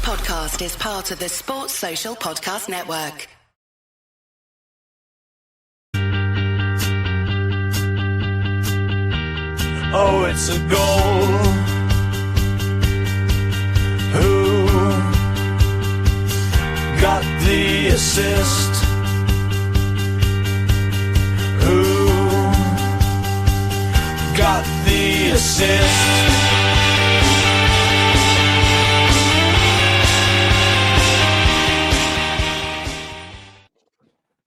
podcast is part of the Sports Social Podcast Network. Oh, it's a goal. Who got the assist? Who got the assist?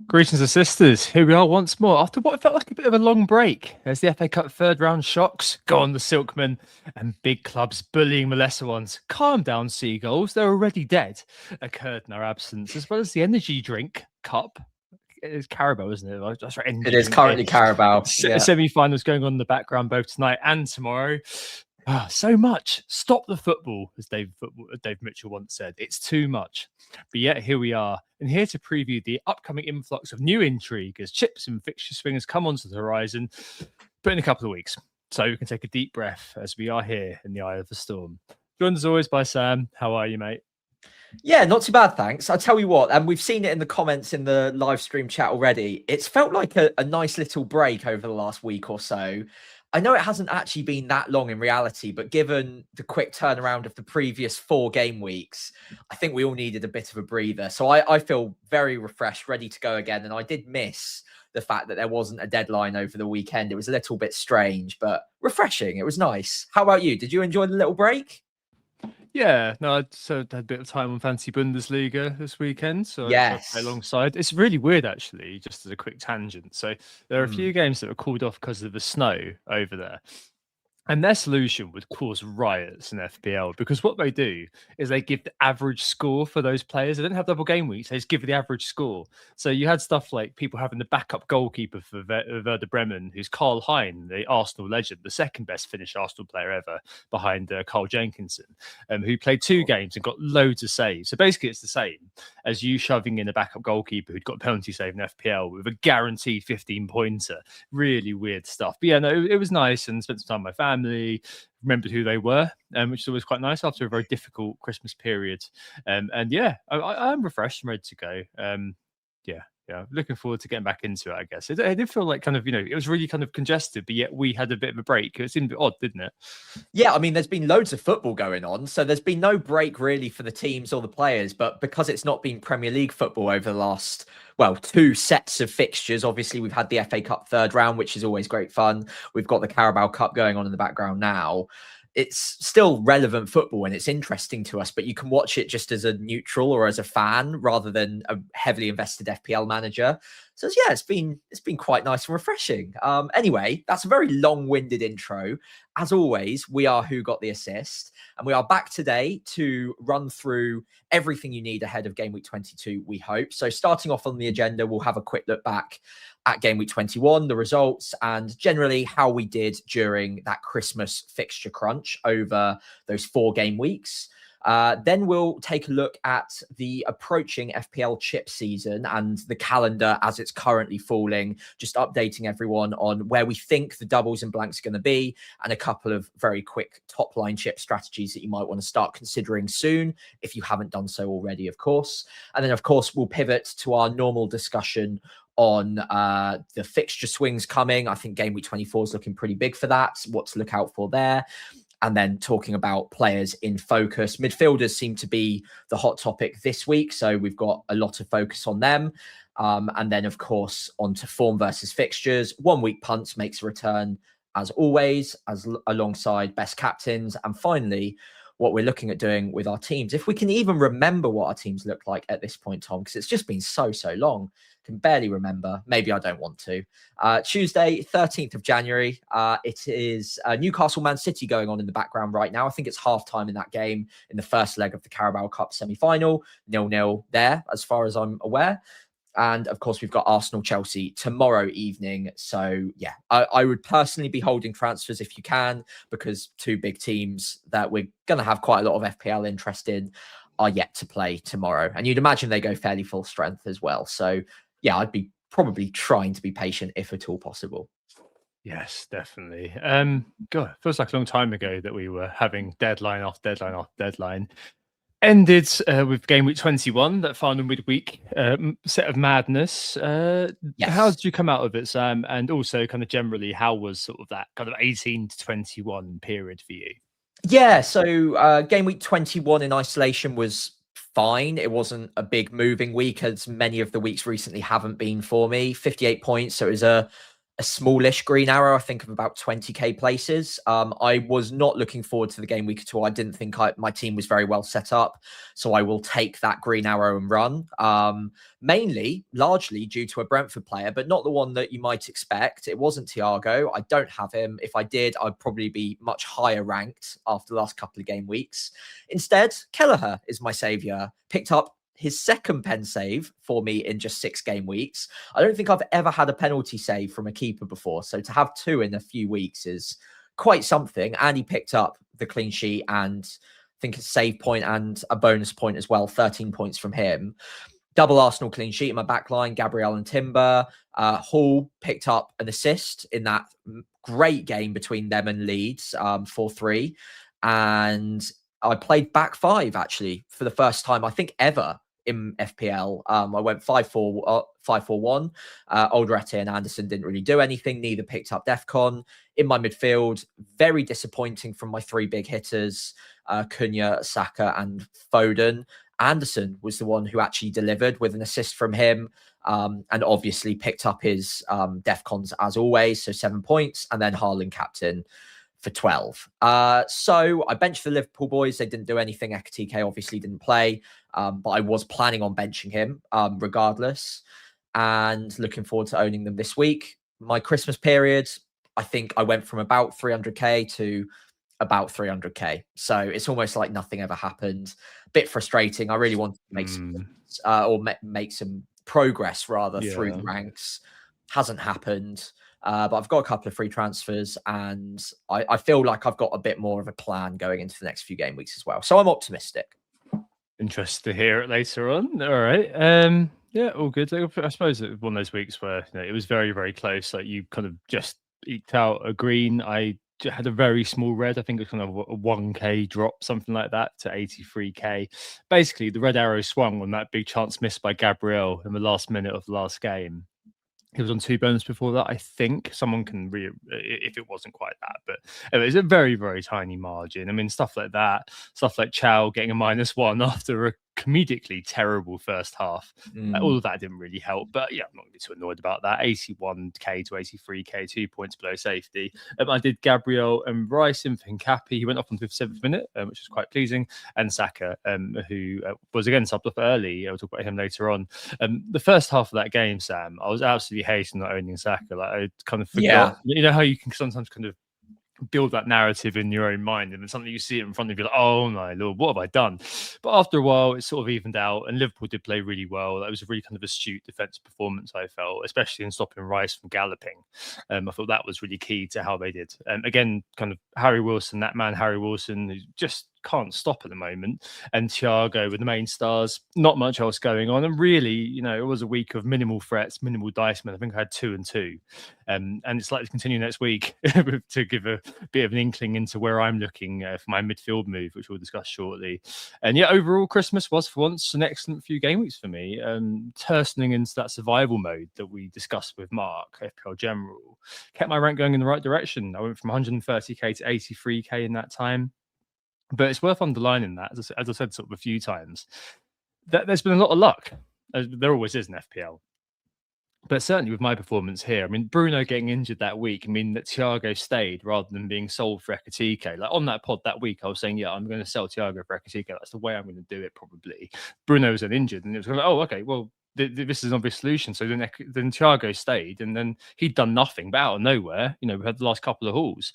Greetings and sisters, here we are once more after what felt like a bit of a long break. There's the FA Cup third round shocks, go on the Silkmen, and big clubs bullying the lesser ones. Calm down, Seagulls, they're already dead, occurred in our absence, as well as the energy drink cup. It's Carabao, isn't it? That's right. It is currently Carabao. Yeah. Semi-finals going on in the background both tonight and tomorrow. So much. Stop the football, as Dave Mitchell once said. It's too much. But yet here we are, and here to preview the upcoming influx of new intrigue as chips and fixture swingers come onto the horizon, but in a couple of weeks. So we can take a deep breath as we are here in the eye of the storm. Joined as always by Sam. How are you, mate? Yeah, not too bad, thanks. I'll tell you what, and we've seen it in the comments in the live stream chat already. It's felt like a nice little break over the last week or so. I know it hasn't actually been that long in reality, but given the quick turnaround of the previous 4 game weeks, I think we all needed a bit of a breather. So I feel very refreshed, ready to go again. And I did miss the fact that there wasn't a deadline over the weekend. It was a little bit strange, but refreshing. It was nice. How about you? Did you enjoy the little break? Yeah, no, I had a bit of time on Fantasy Bundesliga this weekend, so yes, I alongside. It's really weird, actually, just as a quick tangent. So there are a few games that were called off because of the snow over there. And their solution would cause riots in FPL, because what they do is they give the average score for those players. They don't have double game weeks. They just give the average score. So you had stuff like people having the backup goalkeeper for Werder Bremen, who's Karl Hein, the Arsenal legend, the second best Finnish Arsenal player ever, behind Carl Jenkinson, who played 2 games and got loads of saves. So basically it's the same as you shoving in a backup goalkeeper who'd got a penalty save in FPL with a guaranteed 15-pointer. Really weird stuff. But yeah, no, it was nice, and spent some time with my family. Remembered who they were, which is always quite nice after a very difficult Christmas period. And yeah, I'm refreshed and ready to go. Yeah, looking forward to getting back into it, I guess. It did feel like kind of, it was really kind of congested, but yet we had a bit of a break. It seemed a bit odd, didn't it? Yeah, I mean, there's been loads of football going on, so there's been no break really for the teams or the players, but because it's not been Premier League football over the last, 2 sets of fixtures, obviously we've had the FA Cup third round, which is always great fun. We've got the Carabao Cup going on in the background now. It's still relevant football and it's interesting to us, but you can watch it just as a neutral or as a fan rather than a heavily invested FPL manager. So yeah, it's been quite nice and refreshing. Anyway, that's a very long-winded intro. As always, we are Who Got the Assist, and we are back today to run through everything you need ahead of Game Week 22, we hope. So starting off on the agenda, we'll have a quick look back at Game Week 21, the results, and generally how we did during that Christmas fixture crunch over those 4 game weeks. Then we'll take a look at the approaching FPL chip season and the calendar as it's currently falling, just updating everyone on where we think the doubles and blanks are going to be, and a couple of very quick top line chip strategies that you might want to start considering soon, if you haven't done so already, of course. And then, of course, we'll pivot to our normal discussion on the fixture swings coming. I think Game Week 24 is looking pretty big for that, what to look out for there. And then talking about players in focus. Midfielders seem to be the hot topic this week, so we've got a lot of focus on them. And then, of course, on to form versus fixtures. 1 week punts makes a return, as always, alongside best captains. And finally, what we're looking at doing with our teams. If we can even remember what our teams look like at this point, Tom, because it's just been so long. Can barely remember. Maybe I don't want to. Tuesday, 13th of January. It is Newcastle Man City going on in the background right now. I think it's halftime in that game in the first leg of the Carabao Cup semi-final. 0-0 there, as far as I'm aware. And of course, we've got Arsenal Chelsea tomorrow evening. So yeah, I would personally be holding transfers if you can, because 2 big teams that we're going to have quite a lot of FPL interest in are yet to play tomorrow. And you'd imagine they go fairly full strength as well. So yeah, I'd be probably trying to be patient if at all possible. Yes, definitely. God, feels like a long time ago that we were having deadline off deadline off deadline. Ended with game week 21, that final midweek set of madness. How Yes. did you come out of it, Sam? And also, kind of generally, how was sort of that kind of 18 to 21 period for you? Yeah, so game week 21 in isolation was fine. It wasn't a big moving week, as many of the weeks recently haven't been for me. 58 points, so it was a smallish green arrow, I think of about 20k places. I was not looking forward to the game week at all. I didn't think my team was very well set up, so I will take that green arrow and run. Largely due to a Brentford player, but not the one that you might expect. It wasn't Thiago. I don't have him. If I did, I'd probably be much higher ranked after the last couple of game weeks. Instead, Kelleher is my saviour. Picked up his second pen save for me in just 6 game weeks. I don't think I've ever had a penalty save from a keeper before. So to have 2 in a few weeks is quite something. And he picked up the clean sheet and I think a save point and a bonus point as well, 13 points from him. Double Arsenal clean sheet in my back line, Gabriel and Timber. Hall picked up an assist in that great game between them and Leeds, 4-3. And I played back 5 actually for the first time, I think, ever in FPL. I went 5-4-1. Alderete and Anderson didn't really do anything. Neither picked up Defcon. In my midfield, very disappointing from my 3 big hitters, Cunha, Saka and Foden. Anderson was the one who actually delivered with an assist from him, and obviously picked up his Defcons as always, so 7 points, and then Haaland captain for 12. So I benched the Liverpool boys. They didn't do anything. Ekatike obviously didn't play, but I was planning on benching him regardless, and looking forward to owning them this week. My Christmas period, I think I went from about 300k to about 300k. So it's almost like nothing ever happened. Bit frustrating. I really wanted to make some make some progress rather through the ranks. Hasn't happened. But I've got a couple of free transfers, and I feel like I've got a bit more of a plan going into the next few game weeks as well. So I'm optimistic. Interested to hear it later on. All right. Yeah, all good. I suppose it was one of those weeks where it was very, very close. Like you kind of just eked out a green. I had a very small red. I think it was kind of a 1k drop, something like that, to 83k. Basically, the red arrow swung on that big chance missed by Gabriel in the last minute of the last game. He was on 2 bonus before that, I think. Someone can if it wasn't quite that, but it was a very, very tiny margin. I mean, stuff like that, stuff like Chow getting a -1 after a comedically terrible first half. All of that didn't really help, but yeah, I'm not really too annoyed about that. 81k to 83k, 2 points below safety. I did Gabriel and Rice in for Hincapi. He went off on the 57th minute, which was quite pleasing. And Saka, who was again subbed off early. I'll talk about him later on. The first half of that game, Sam, I was absolutely hating not owning Saka. Like I kind of forgot. You know how you can sometimes kind of build that narrative in your own mind, and then something you see it in front of you, like, oh my lord, what have I done? But after a while, it sort of evened out, and Liverpool did play really well. That was a really kind of astute defensive performance, I felt, especially in stopping Rice from galloping. I thought that was really key to how they did. Again, kind of Harry Wilson, that man Harry Wilson, who just can't stop at the moment, and Thiago with the main stars, not much else going on. And really, it was a week of minimal threats, minimal dice men. I think I had 2 and 2, and it's likely to continue next week to give a bit of an inkling into where I'm looking for my midfield move, which we'll discuss shortly. And yeah, overall, Christmas was for once an excellent few game weeks for me, turning into that survival mode that we discussed with Mark, FPL General. Kept my rank going in the right direction. I went from 130k to 83k in that time. But it's worth underlining that, as I said sort of a few times, that there's been a lot of luck. There always is in FPL. But certainly with my performance here, I mean, Bruno getting injured that week, I mean, that Thiago stayed rather than being sold for Ekatike. Like on that pod that week, I was saying, yeah, I'm going to sell Thiago for Ekatike. That's the way I'm going to do it probably. Bruno was injured, and it was like, oh, okay, well, this is an obvious solution. So then Thiago stayed, and then he'd done nothing. But out of nowhere, we had the last couple of hauls.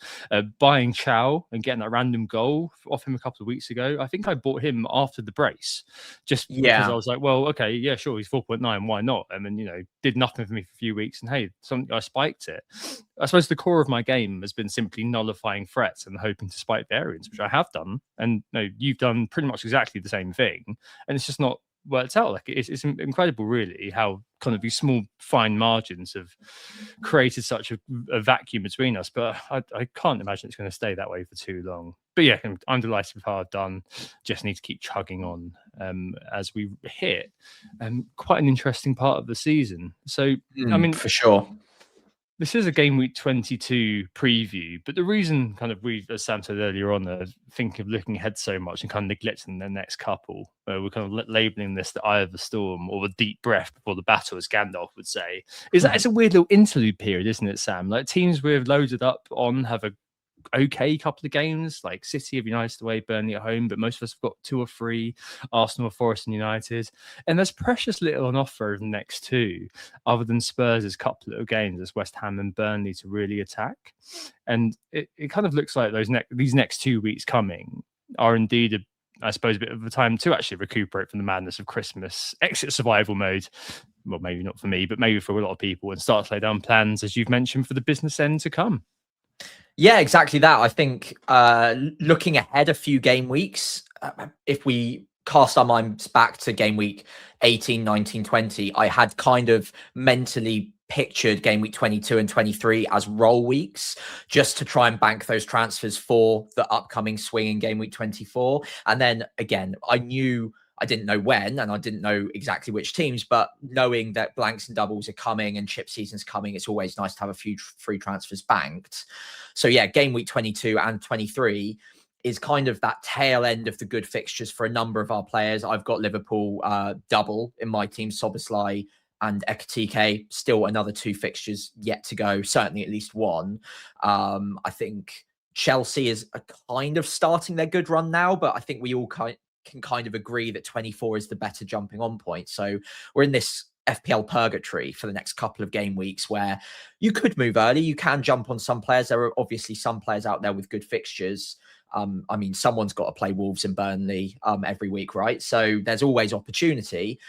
Buying Chow and getting that random goal off him a couple of weeks ago. I think I bought him after the brace, just because I was like, well, okay, yeah, sure, he's 4.9, why not? And then did nothing for me for a few weeks, and hey, I spiked it. I suppose the core of my game has been simply nullifying threats and hoping to spike variance, which I have done. And you've done pretty much exactly the same thing, and it's just not worked out. Like it's incredible, really, how kind of these small, fine margins have created such a vacuum between us. But I can't imagine it's going to stay that way for too long. But yeah, I'm delighted with how I've done. Just need to keep chugging on as we hit quite an interesting part of the season. So, I mean, for sure. This is a game week 22 preview, but the reason kind of as Sam said earlier on, think of looking ahead so much and kind of neglecting the next couple. We're kind of labeling this the eye of the storm or the deep breath before the battle, as Gandalf would say. Is that it's a weird little interlude period, isn't it, Sam? Like teams we've loaded up on have a okay couple of games, like City have United away, Burnley at home, but most of us have got 2 or 3, Arsenal, Forest and United, and there's precious little on offer over the next 2 other than Spurs' couple of games as West Ham and Burnley to really attack. And it kind of looks like these next 2 weeks coming are indeed I suppose a bit of a time to actually recuperate from the madness of Christmas, exit survival mode. Well, maybe not for me, but maybe for a lot of people, and start to lay down plans, as you've mentioned, for the business end to come. Yeah, exactly that. I think looking ahead a few game weeks, if we cast our minds back to game week 18, 19, 20, I had kind of mentally pictured game week 22 and 23 as roll weeks, just to try and bank those transfers for the upcoming swing in game week 24. And then again, I didn't know when, and I didn't know exactly which teams, but knowing that blanks and doubles are coming and chip season's coming, it's always nice to have a few free transfers banked. So yeah, game week 22 and 23 is kind of that tail end of the good fixtures for a number of our players. I've got Liverpool double in my team, Soboslai and Ekatike, still another 2 fixtures yet to go, certainly at least 1. I think Chelsea is kind of starting their good run now, but I think we all can kind of agree that 24 is the better jumping on point. So we're in this FPL purgatory for the next couple of game weeks where you could move early. You can jump on some players. There are obviously some players out there with good fixtures. I mean, someone's got to play Wolves and Burnley every week, right? So there's always opportunity.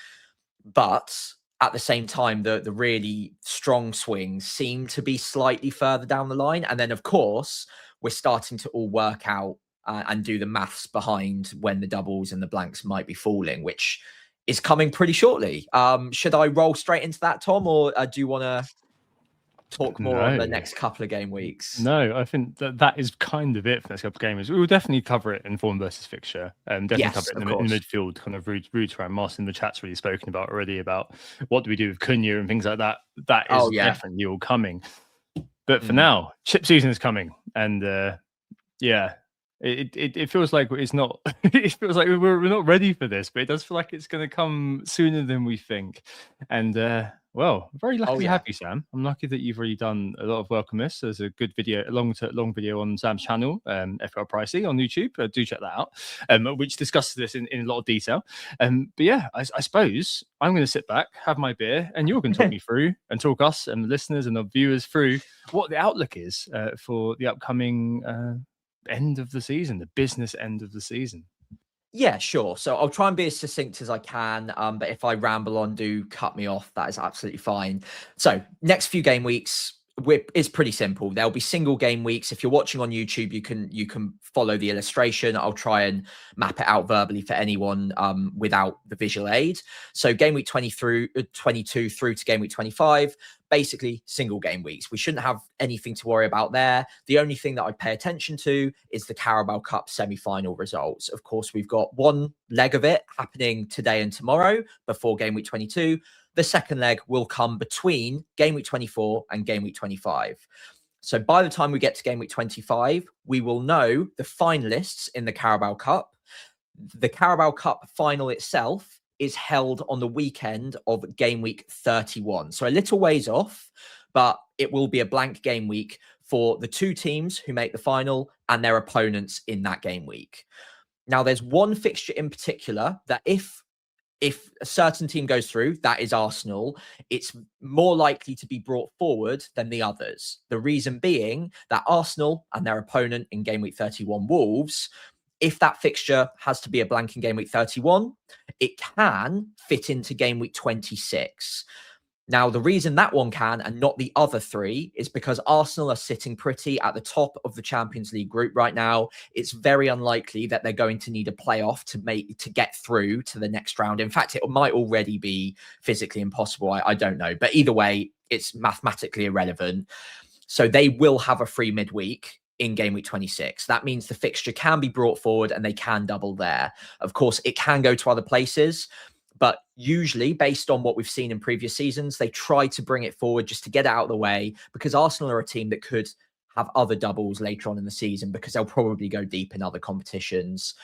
But at the same time, the really strong swings seem to be slightly further down the line. And then, of course, we're starting to all work out and do the maths behind when the doubles and the blanks might be falling, which is coming pretty shortly. Should I roll straight into that, Tom, or do you want to talk more on the next couple of game weeks? No, I think that is kind of it for the next couple of games. We will definitely cover it in form versus fixture. Definitely cover it in the midfield, kind of route around. Martin in the chat's really spoken about already about what do we do with Cunha and things like that. That is definitely all coming. But for now, chip season is coming, and It feels like it's not. It feels like we're not ready for this, but it does feel like it's going to come sooner than we think. And well, very lucky to have you, Sam. I'm lucky that you've already done a lot of work on this. There's a good video, a long video on Sam's channel, FL Pricey on YouTube. Do check that out, which discusses this in a lot of detail. But yeah, I suppose I'm going to sit back, have my beer, and you're going to talk me through and talk us and the listeners and the viewers through what the outlook is for the upcoming end of the season, the business end of the season. Yeah, sure. So I'll try and be as succinct as I can. But if I ramble on, do cut me off. That is absolutely fine. So next few game weeks, it's pretty simple. There'll be single game weeks. If you're watching on YouTube, you can follow the illustration. I'll try and map it out verbally for anyone without the visual aid. So game week 22 through to game week 25, basically single game weeks. We shouldn't have anything to worry about there. The only thing that I pay attention to is the Carabao Cup semi-final results. Of course, we've got one leg of it happening today and tomorrow before game week 22. The second leg will come between game week 24 and game week 25. So by the time we get to game week 25, we will know the finalists in the Carabao Cup. The Carabao Cup final itself is held on the weekend of game week 31. So a little ways off, but it will be a blank game week for the 2 teams who make the final and their opponents in that game week. Now, there's one fixture in particular that if a certain team goes through, that is Arsenal, it's more likely to be brought forward than the others. The reason being that Arsenal and their opponent in game week 31, Wolves, if that fixture has to be a blank in game week 31, it can fit into game week 26. Now, the reason that one can and not the other three is because Arsenal are sitting pretty at the top of the Champions League group right now. It's very unlikely that they're going to need a playoff to get through to the next round. In fact, it might already be physically impossible. I don't know. But either way, it's mathematically irrelevant. So they will have a free midweek in game week 26. That means the fixture can be brought forward and they can double there. Of course, it can go to other places. But usually, based on what we've seen in previous seasons, they try to bring it forward just to get it out of the way, because Arsenal are a team that could have other doubles later on in the season because they'll probably go deep in other competitions.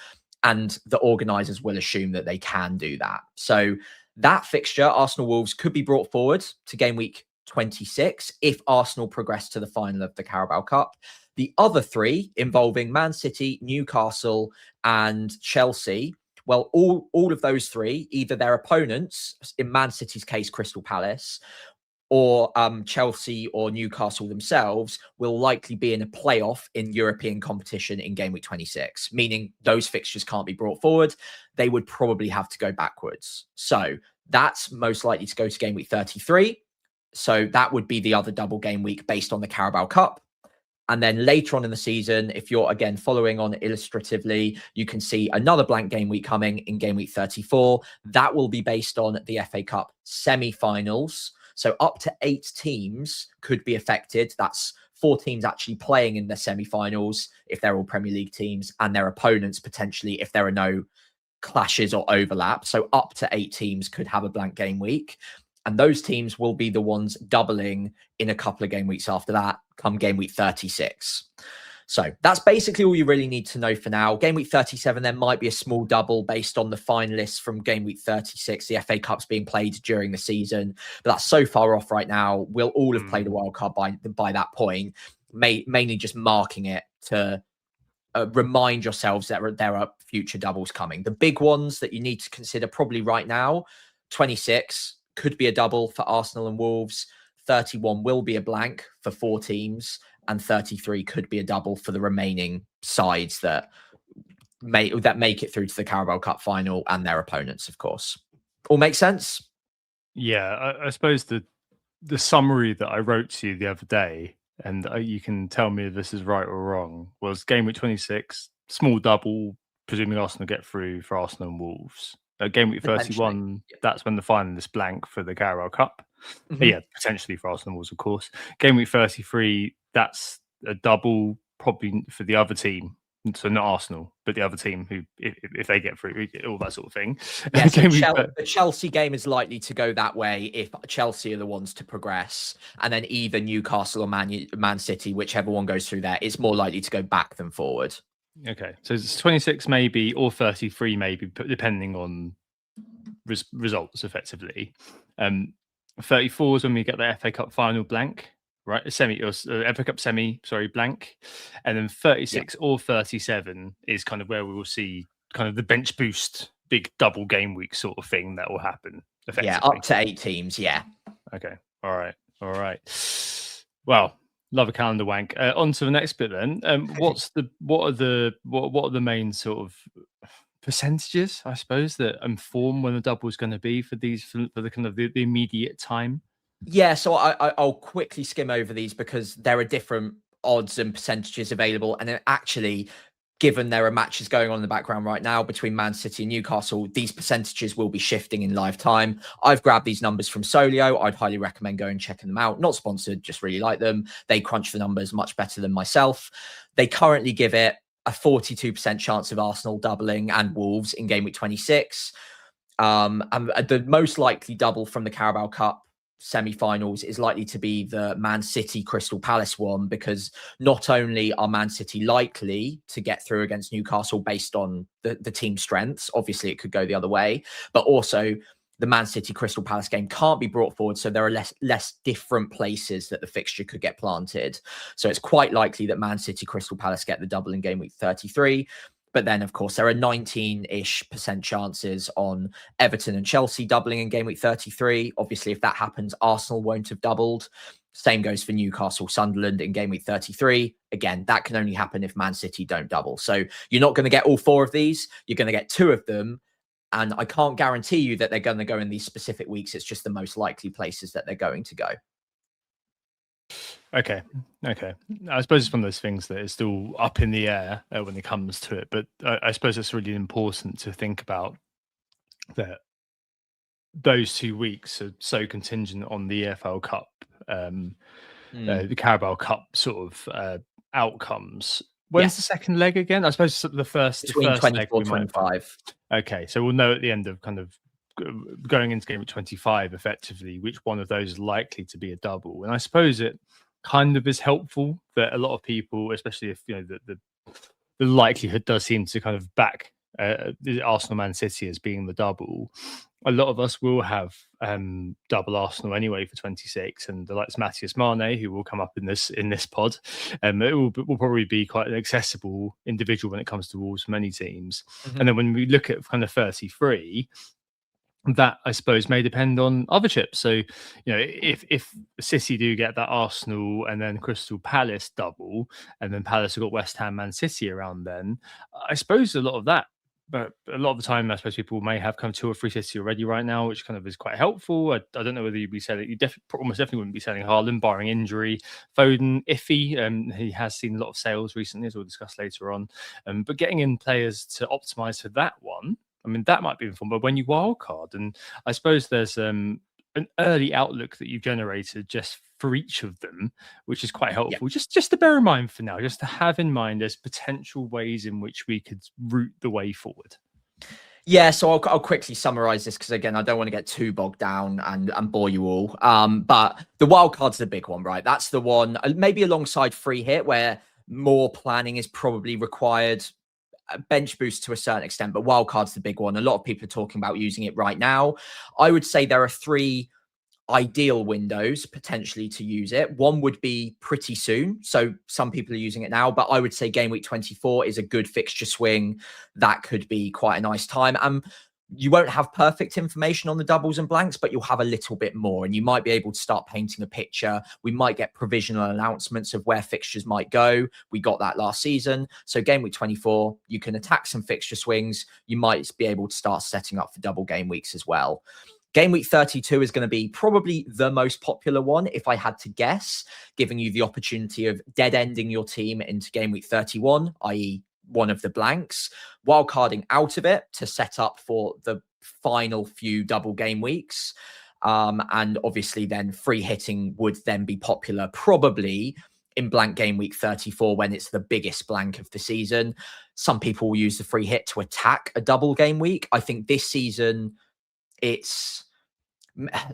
And the organisers will assume that they can do that. So that fixture, Arsenal Wolves, could be brought forward to game week 26 if Arsenal progress to the final of the Carabao Cup. The other three, involving Man City, Newcastle, and Chelsea, well, all of those three, either their opponents, in Man City's case, Crystal Palace, or Chelsea or Newcastle themselves, will likely be in a playoff in European competition in game week 26, meaning those fixtures can't be brought forward. They would probably have to go backwards. So that's most likely to go to game week 33. So that would be the other double game week based on the Carabao Cup. And then later on in the season, if you're, again, following on illustratively, you can see another blank game week coming in game week 34. That will be based on the FA Cup semi-finals. So up to 8 teams could be affected. That's 4 teams actually playing in the semi-finals if they're all Premier League teams, and their opponents potentially if there are no clashes or overlap. So up to 8 teams could have a blank game week. And those teams will be the ones doubling in a couple of game weeks after that, come game week 36. So that's basically all you really need to know for now. Game week 37, there might be a small double based on the finalists from game week 36. The FA Cup's being played during the season, but that's so far off right now. We'll all have played a wild card by that point, mainly just marking it to remind yourselves that there are future doubles coming. The big ones that you need to consider probably right now, 26 could be a double for Arsenal and Wolves. 31 will be a blank for 4 teams, and 33 could be a double for the remaining sides that make it through to the Carabao Cup final and their opponents, of course. All make sense? Yeah, I suppose the summary that I wrote to you the other day, and you can tell me if this is right or wrong, was game week 26, small double, presuming Arsenal get through for Arsenal and Wolves. Game week 31, that's when the final is blank for the Carabao Cup. Yeah, potentially for Arsenal Wolves, of course. Game week 33, that's a double probably for the other team. So not Arsenal, but the other team who, if they get through, all that sort of thing. Yeah, so the Chelsea game is likely to go that way if Chelsea are the ones to progress. And then either Newcastle or Man City, whichever one goes through there, it's more likely to go back than forward. Okay, so it's 26 maybe, or 33 maybe, depending on results, effectively. 34 is when we get the FA Cup final blank, right? FA Cup semi, blank. And then 36 or 37 is kind of where we will see kind of the bench boost, big double game week sort of thing that will happen, effectively. Yeah, up to 8 teams, yeah. Okay, all right. Well, love a calendar wank. On to the next bit then. What are the main sort of percentages, I suppose, that inform when the double is going to be for the kind of the immediate time? Yeah, so I'll quickly skim over these because there are different odds and percentages available, and actually, given there are matches going on in the background right now between Man City and Newcastle, these percentages will be shifting in live time. I've grabbed these numbers from Solio. I'd highly recommend going and checking them out. Not sponsored, just really like them. They crunch the numbers much better than myself. They currently give it a 42% chance of Arsenal doubling and Wolves in game week 26. And the most likely double from the Carabao Cup semi-finals is likely to be the Man City Crystal Palace one, because not only are Man City likely to get through against Newcastle based on the team strengths, obviously it could go the other way, but also the Man City Crystal Palace game can't be brought forward, so there are less different places that the fixture could get planted. So it's quite likely that Man City Crystal Palace get the double in game week 33. But then, of course, there are 19-ish% chances on Everton and Chelsea doubling in game week 33. Obviously, if that happens, Arsenal won't have doubled. Same goes for Newcastle, Sunderland in game week 33. Again, that can only happen if Man City don't double. So you're not going to get all 4 of these. You're going to get 2 of them. And I can't guarantee you that they're going to go in these specific weeks. It's just the most likely places that they're going to go. Okay. I suppose it's one of those things that is still up in the air when it comes to it. But I suppose it's really important to think about that those 2 weeks are so contingent on the EFL Cup, the Carabao Cup sort of outcomes. When's the second leg again? I suppose the first Between 24, leg 25. Okay, so we'll know at the end of kind of going into game week 25 effectively which one of those is likely to be a double. And I suppose it kind of is helpful that a lot of people, especially if the likelihood does seem to kind of back the Arsenal Man City as being the double. A lot of us will have double Arsenal anyway for 26, and the likes of Matthias Mane, who will come up in this pod, it will probably be quite an accessible individual when it comes to Wolves for many teams. And then when we look at kind of 33, that I suppose may depend on other chips. So if City do get that Arsenal and then Crystal Palace double, and then Palace have got West Ham, Man City around, then I suppose a lot of that. But a lot of the time, I suppose people may have come 2 or 3 City already right now, which kind of is quite helpful. I don't know whether you'd be selling. You almost definitely wouldn't be selling Haaland, barring injury. Foden, iffy. He has seen a lot of sales recently, as we'll discuss later on. But getting in players to optimise for that one, I mean, that might be fun. But when you wildcard, and I suppose there's an early outlook that you've generated just for each of them, which is quite helpful. Just to bear in mind for now, just to have in mind there's potential ways in which we could route the way forward. Yeah, so I'll quickly summarize this because, again, I don't want to get too bogged down and bore you all. But the wild card's the big one, right? That's the one, maybe alongside free hit, where more planning is probably required. Bench boost to a certain extent, but wildcard's the big one. A lot of people are talking about using it right now. I would say there are 3 ideal windows potentially to use it. One would be pretty soon. So some people are using it now, but I would say game week 24 is a good fixture swing. That could be quite a nice time. You won't have perfect information on the doubles and blanks, but you'll have a little bit more, and you might be able to start painting a picture. We might get provisional announcements of where fixtures might go. We got that last season. So game week 24, you can attack some fixture swings. You might be able to start setting up for double game weeks as well. Game week 32 is going to be probably the most popular one, if I had to guess, giving you the opportunity of dead ending your team into game week 31, i.e. one of the blanks, wildcarding out of it to set up for the final few double game weeks. And obviously then free hitting would then be popular probably in blank game week 34 when it's the biggest blank of the season. Some people will use the free hit to attack a double game week. I think this season it's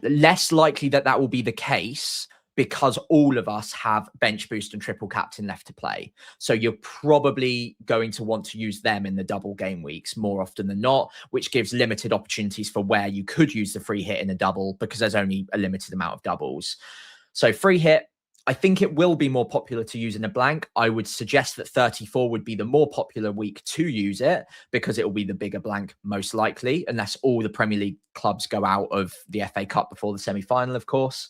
less likely that will be the case because all of us have bench boost and triple captain left to play. So you're probably going to want to use them in the double game weeks more often than not, which gives limited opportunities for where you could use the free hit in a double because there's only a limited amount of doubles. So free hit, I think it will be more popular to use in a blank. I would suggest that 34 would be the more popular week to use it because it will be the bigger blank most likely, unless all the Premier League clubs go out of the FA Cup before the semi-final, of course.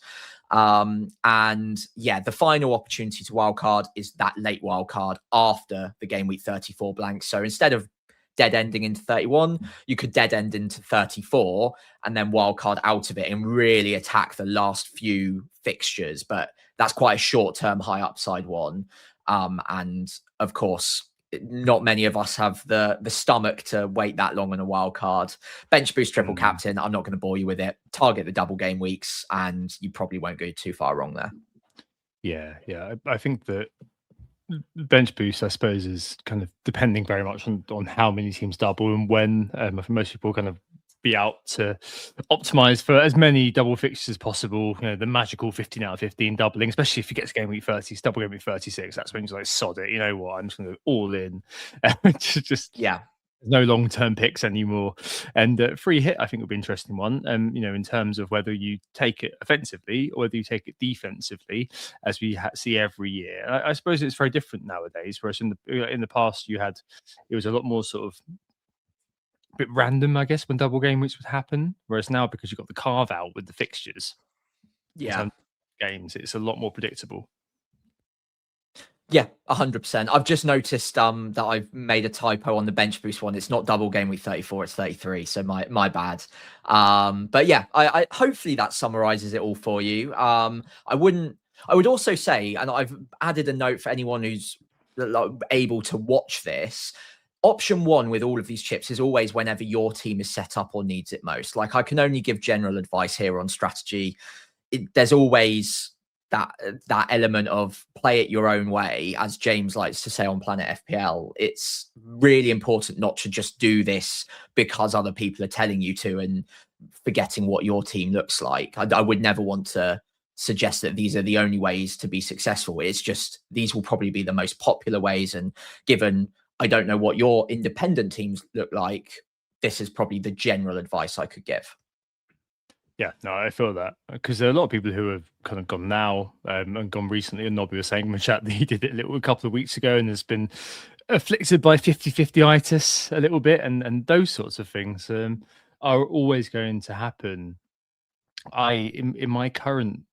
And yeah, the final opportunity to wildcard is that late wildcard after the game week 34 blank. So instead of dead ending into 31, you could dead end into 34 and then wildcard out of it and really attack the last few fixtures. But that's quite a short-term high upside one. And of course, not many of us have the stomach to wait that long on a wild card. Bench boost triple captain, I'm not going to bore you with it. Target the double game weeks and you probably won't go too far wrong there. Yeah. I think that bench boost, I suppose, is kind of depending very much on how many teams double and when. I think most people kind of be out to optimize for as many double fixtures as possible. The magical 15 out of 15 doubling, especially if you get to game week 30, double game week 36. That's when you're like, sod it. You know what? I'm just going to go all in. Yeah. No long-term picks anymore. And free hit, I think, would be an interesting one. In terms of whether you take it offensively or whether you take it defensively, as we see every year. I suppose it's very different nowadays. Whereas in the past, it was a lot more sort of a bit random, I guess, when double game weeks would happen. Whereas now, because you've got the carve out with the fixtures, games, it's a lot more predictable. Yeah, 100%. I've just noticed that I've made a typo on the bench boost one. It's not double game week 34, it's 33. So my bad. But yeah, I hopefully that summarizes it all for you. I would also say, and I've added a note for anyone who's able to watch this. Option one with all of these chips is always whenever your team is set up or needs it most. Like, I can only give general advice here on strategy. There's always that element of play it your own way, as James likes to say on Planet FPL. It's really important not to just do this because other people are telling you to and forgetting what your team looks like. I would never want to suggest that these are the only ways to be successful. It's just these will probably be the most popular ways, and given I don't know what your independent teams look like, this is probably the general advice I could give. Yeah, no, I feel that because there are a lot of people who have kind of gone now and gone recently. And Nobby was saying in the chat that he did it a couple of weeks ago and has been afflicted by 50-50itis a little bit, and those sorts of things are always going to happen. In my current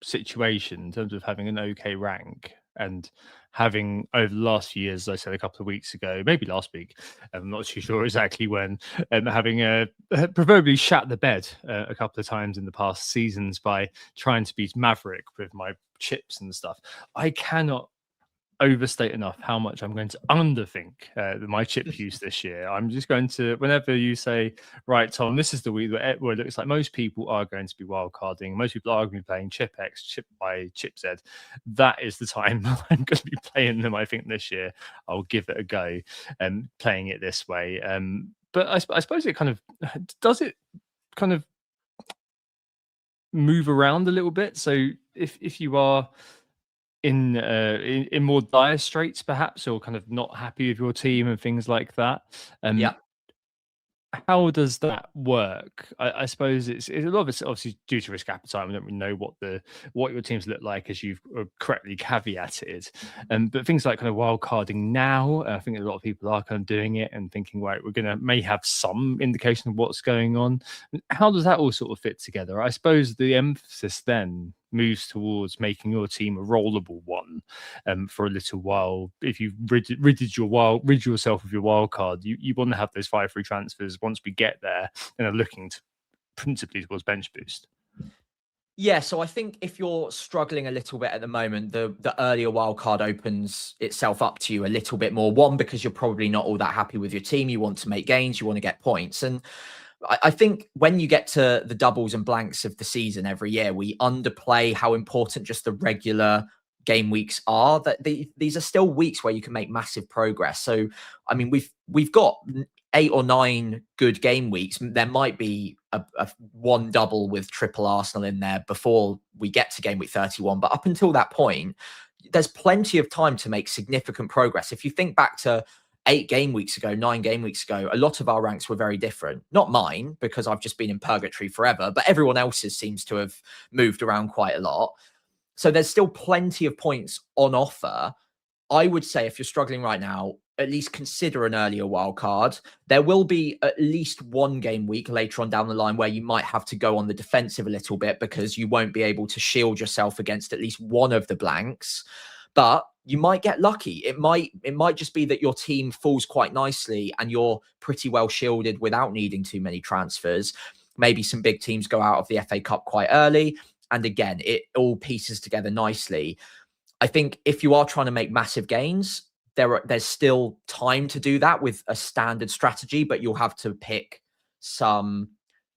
situation, in terms of having an okay rank and having over the last few years, as I said a couple of weeks ago, maybe last week, I'm not too sure exactly when, having proverbially shat the bed a couple of times in the past seasons by trying to beat Maverick with my chips and stuff. I cannot overstate enough how much I'm going to underthink my chip use this year. I'm just going to, whenever you say, right, Tom, this is the week where it looks like most people are going to be wildcarding, most people are going to be playing chip X, chip Y, chip Z. That is the time I'm going to be playing them. I think this year I'll give it a go and playing it this way. But I suppose it kind of does it kind of move around a little bit. So if you are in more dire straits, perhaps, or kind of not happy with your team and things like that. Yeah. How does that work? I suppose it's a lot of it's obviously due to risk appetite. We don't really know what your teams look like, as you've correctly caveated. But things like kind of wild carding now, I think a lot of people are kind of doing it and thinking, right, we're may have some indication of what's going on. How does that all sort of fit together? I suppose the emphasis then moves towards making your team a rollable one for a little while. If you've rid yourself of your wild card, you want to have those 5 free transfers once we get there and are looking to principally towards bench boost. Yeah, so I think if you're struggling a little bit at the moment, the earlier wildcard opens itself up to you a little bit more. One, because you're probably not all that happy with your team. You want to make gains, you want to get points. And I think when you get to the doubles and blanks of the season every year, we underplay how important just the regular game weeks are. That these are still weeks where you can make massive progress. So, I mean, we've got 8 or 9 good game weeks. There might be a one double with triple Arsenal in there before we get to game week 31. But up until that point, there's plenty of time to make significant progress. If you think back to 8 game weeks ago, 9 game weeks ago, a lot of our ranks were very different. Not mine, because I've just been in purgatory forever, but everyone else's seems to have moved around quite a lot. So there's still plenty of points on offer. I would say if you're struggling right now, at least consider an earlier wild card. There will be at least 1 game week later on down the line where you might have to go on the defensive a little bit because you won't be able to shield yourself against at least one of the blanks. But you might get lucky. It might just be that your team falls quite nicely and you're pretty well shielded without needing too many transfers. Maybe some big teams go out of the FA Cup quite early. And again, it all pieces together nicely. I think if you are trying to make massive gains, there's still time to do that with a standard strategy, but you'll have to pick some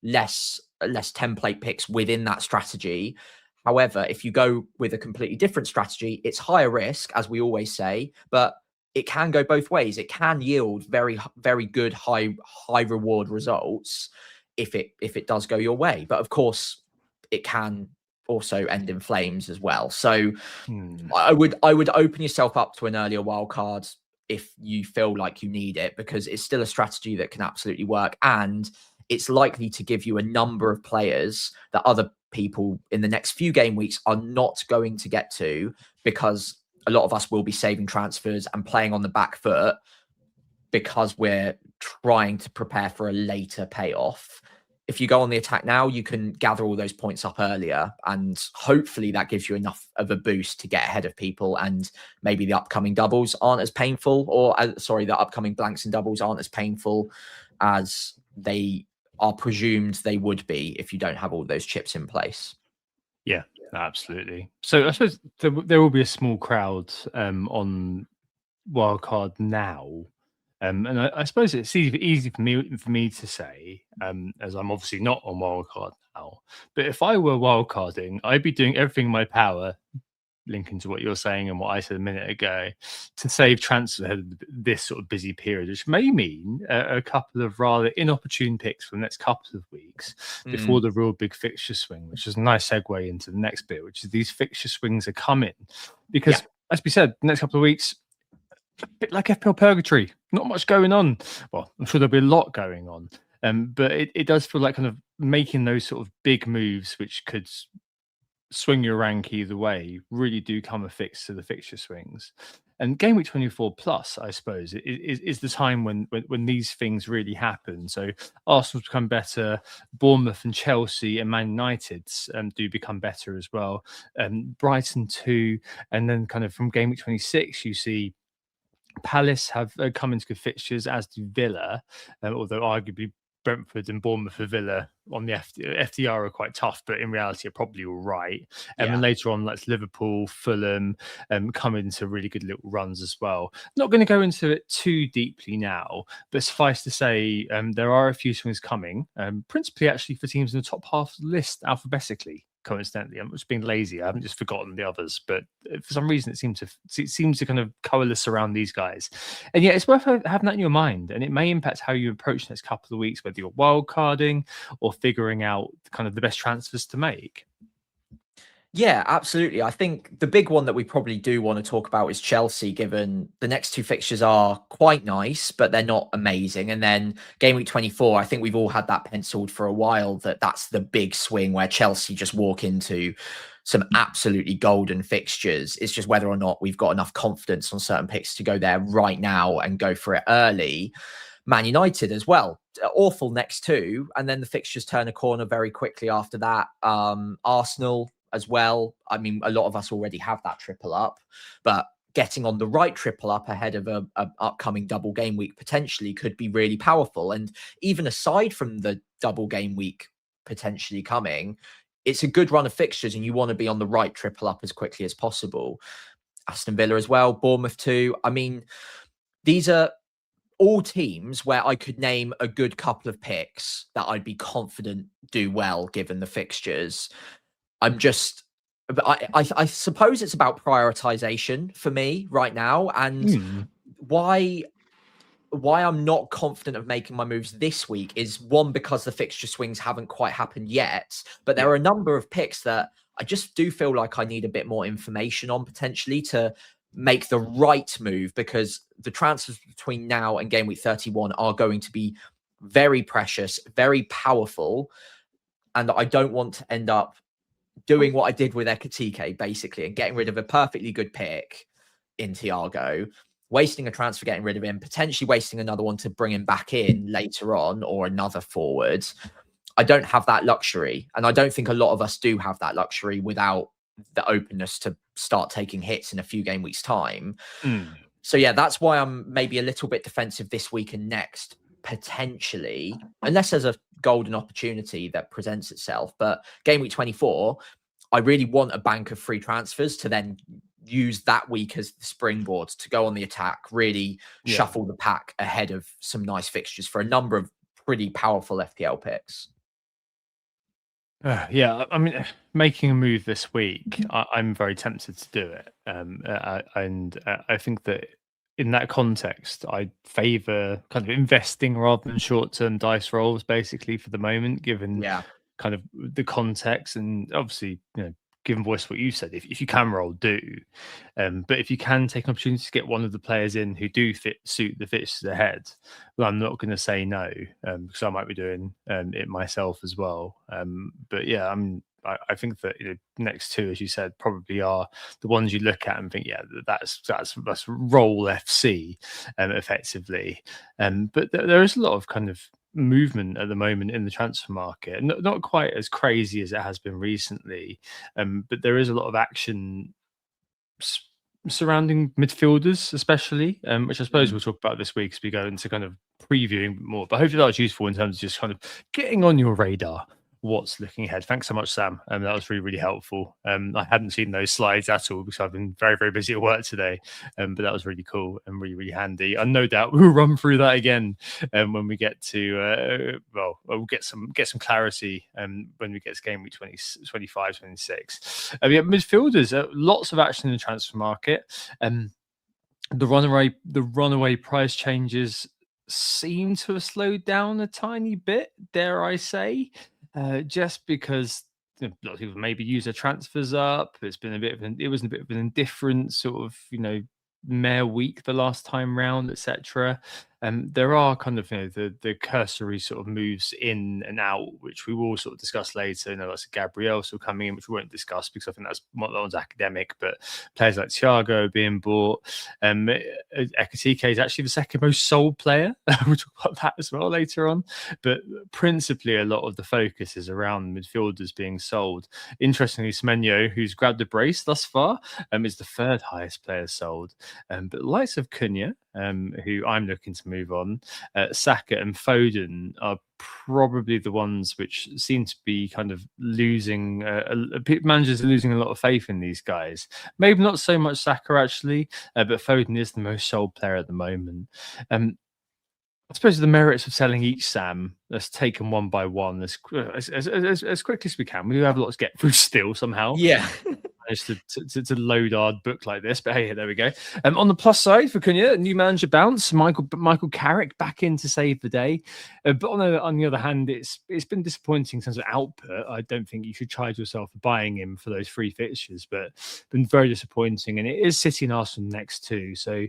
less template picks within that strategy. However, if you go with a completely different strategy, it's higher risk, as we always say, but it can go both ways. It can yield very, very good, high reward results if it does go your way. But of course, it can also end in flames as well. So I would open yourself up to an earlier wild card if you feel like you need it, because it's still a strategy that can absolutely work, and it's likely to give you a number of players that other people in the next few game weeks are not going to get to, because a lot of us will be saving transfers and playing on the back foot because we're trying to prepare for a later payoff. if you go on the attack now, you can gather all those points up earlier, and hopefully that gives you enough of a boost to get ahead of people, and maybe the upcoming doubles aren't as painful, or the upcoming blanks and doubles aren't as painful as they are presumed they would be if you don't have all those chips in place. Yeah, absolutely. So I suppose there will be a small crowd on wildcard now. And I suppose it's easy for me to say, as I'm obviously not on wildcard now. But if I were wildcarding, I'd be doing everything in my power, linking to what you're saying and what I said a minute ago, to save transfer ahead of this sort of busy period, which may mean a couple of rather inopportune picks for the next couple of weeks before the real big fixture swing, which is a nice segue into the next bit, which is these fixture swings are coming. Because, as we said, the next couple of weeks, a bit like FPL purgatory, not much going on. Well, I'm sure there'll be a lot going on, but it does feel like kind of making those sort of big moves, which could swing your rank either way, really do come a fix to the fixture swings. And game week 24 plus, I suppose, is the time when these things really happen. So Arsenal become better, Bournemouth and Chelsea and Man United do become better as well. Brighton too, and then kind of from game week 26, you see Palace have come into good fixtures, as do Villa, although arguably Brentford and Bournemouth for Villa on the FDR are quite tough, but in reality are probably all right. And then later on, like Liverpool, Fulham, come into really good little runs as well. Not going to go into it too deeply now, but suffice to say, there are a few swings coming, principally actually for teams in the top half of the list alphabetically. Coincidentally, I'm just being lazy. I haven't just forgotten the others, but for some reason it seems to kind of coalesce around these guys. And yeah, it's worth having that in your mind, and it may impact how you approach the next couple of weeks, whether you're wild carding or figuring out kind of the best transfers to make. Yeah, absolutely. I think the big one that we probably do want to talk about is Chelsea, given the next two fixtures are quite nice, but they're not amazing. And then game week 24, I think we've all had that penciled for a while, that's the big swing where Chelsea just walk into some absolutely golden fixtures. It's just whether or not we've got enough confidence on certain picks to go there right now and go for it early. Man United as well, awful next two, and then the fixtures turn a corner very quickly after that. Arsenal as well. I mean, a lot of us already have that triple up, but getting on the right triple up ahead of a upcoming double game week potentially could be really powerful. And even aside from the double game week potentially coming, it's a good run of fixtures and you want to be on the right triple up as quickly as possible. Aston Villa as well, Bournemouth too. I mean, these are all teams where I could name a good couple of picks that I'd be confident do well given the fixtures. I suppose it's about prioritization for me right now, and why I'm not confident of making my moves this week is one, because the fixture swings haven't quite happened yet, but there are a number of picks that I just do feel like I need a bit more information on potentially to make the right move, because the transfers between now and game week 31 are going to be very precious, very powerful, and I don't want to end up doing what I did with Ekatike, basically, and getting rid of a perfectly good pick in Thiago, wasting a transfer, getting rid of him, potentially wasting another one to bring him back in later on, or another forward. I don't have that luxury. And I don't think a lot of us do have that luxury without the openness to start taking hits in a few game weeks' time. So yeah, that's why I'm maybe a little bit defensive this week and next, potentially, unless there's a golden opportunity that presents itself. But game week 24, I really want a bank of free transfers to then use that week as the springboard to go on the attack, really shuffle the pack ahead of some nice fixtures for a number of pretty powerful FPL picks. Yeah, I mean, making a move this week, I'm very tempted to do it. And I think that in that context, I favour kind of investing rather than short-term dice rolls, basically, for the moment, given kind of the context. And obviously, you know, given voice what you said, if you can roll, do. But if you can take an opportunity to get one of the players in who do suit the fixtures ahead, well, I'm not going to say no, because I might be doing it myself as well. But yeah, I think that, you know, next two, as you said, probably are the ones you look at and think, yeah, that's roll FC effectively. But there is a lot of kind of movement at the moment in the transfer market. Not quite as crazy as it has been recently, but there is a lot of action surrounding midfielders, especially, which I suppose we'll talk about this week as we go into kind of previewing more. But hopefully that was useful in terms of just kind of getting on your radar what's looking ahead. Thanks so much, Sam. That was really, really helpful. I hadn't seen those slides at all because I've been very, very busy at work today. But that was really cool and really, really handy. And no doubt we'll run through that again when we get to we'll get some clarity when we get to game week 25, 26. Midfielders, lots of action in the transfer market. The runaway price changes seem to have slowed down a tiny bit, dare I say. Just because a lot of people maybe use their transfers up. It was a bit of an indifferent sort of, mare week the last time round, etc. There are kind of the cursory sort of moves in and out, which we will sort of discuss later. That's Gabriel still coming in, which we won't discuss because I think that one's academic. But players like Thiago being bought, Ekatike is actually the second most sold player. We'll talk about that as well later on. But principally, a lot of the focus is around midfielders being sold. Interestingly, Semenyo, who's grabbed the brace thus far, is the third highest player sold. But the likes of Cunha, who I'm looking to move on, Saka and Foden are probably the ones which seem to be kind of losing. Managers are losing a lot of faith in these guys. Maybe not so much Saka actually, but Foden is the most sold player at the moment. I suppose the merits of selling each, Sam, let's take them one by one as quickly as we can. We do have a lot to get through still somehow. Yeah. To load our book like this, but hey, there we go. On the plus side for Cunha, new manager bounce, Michael Carrick back in to save the day. But on the other hand, it's been disappointing in terms of output. I don't think you should charge yourself for buying him for those free fixtures, but been very disappointing. And it is City and Arsenal next too. So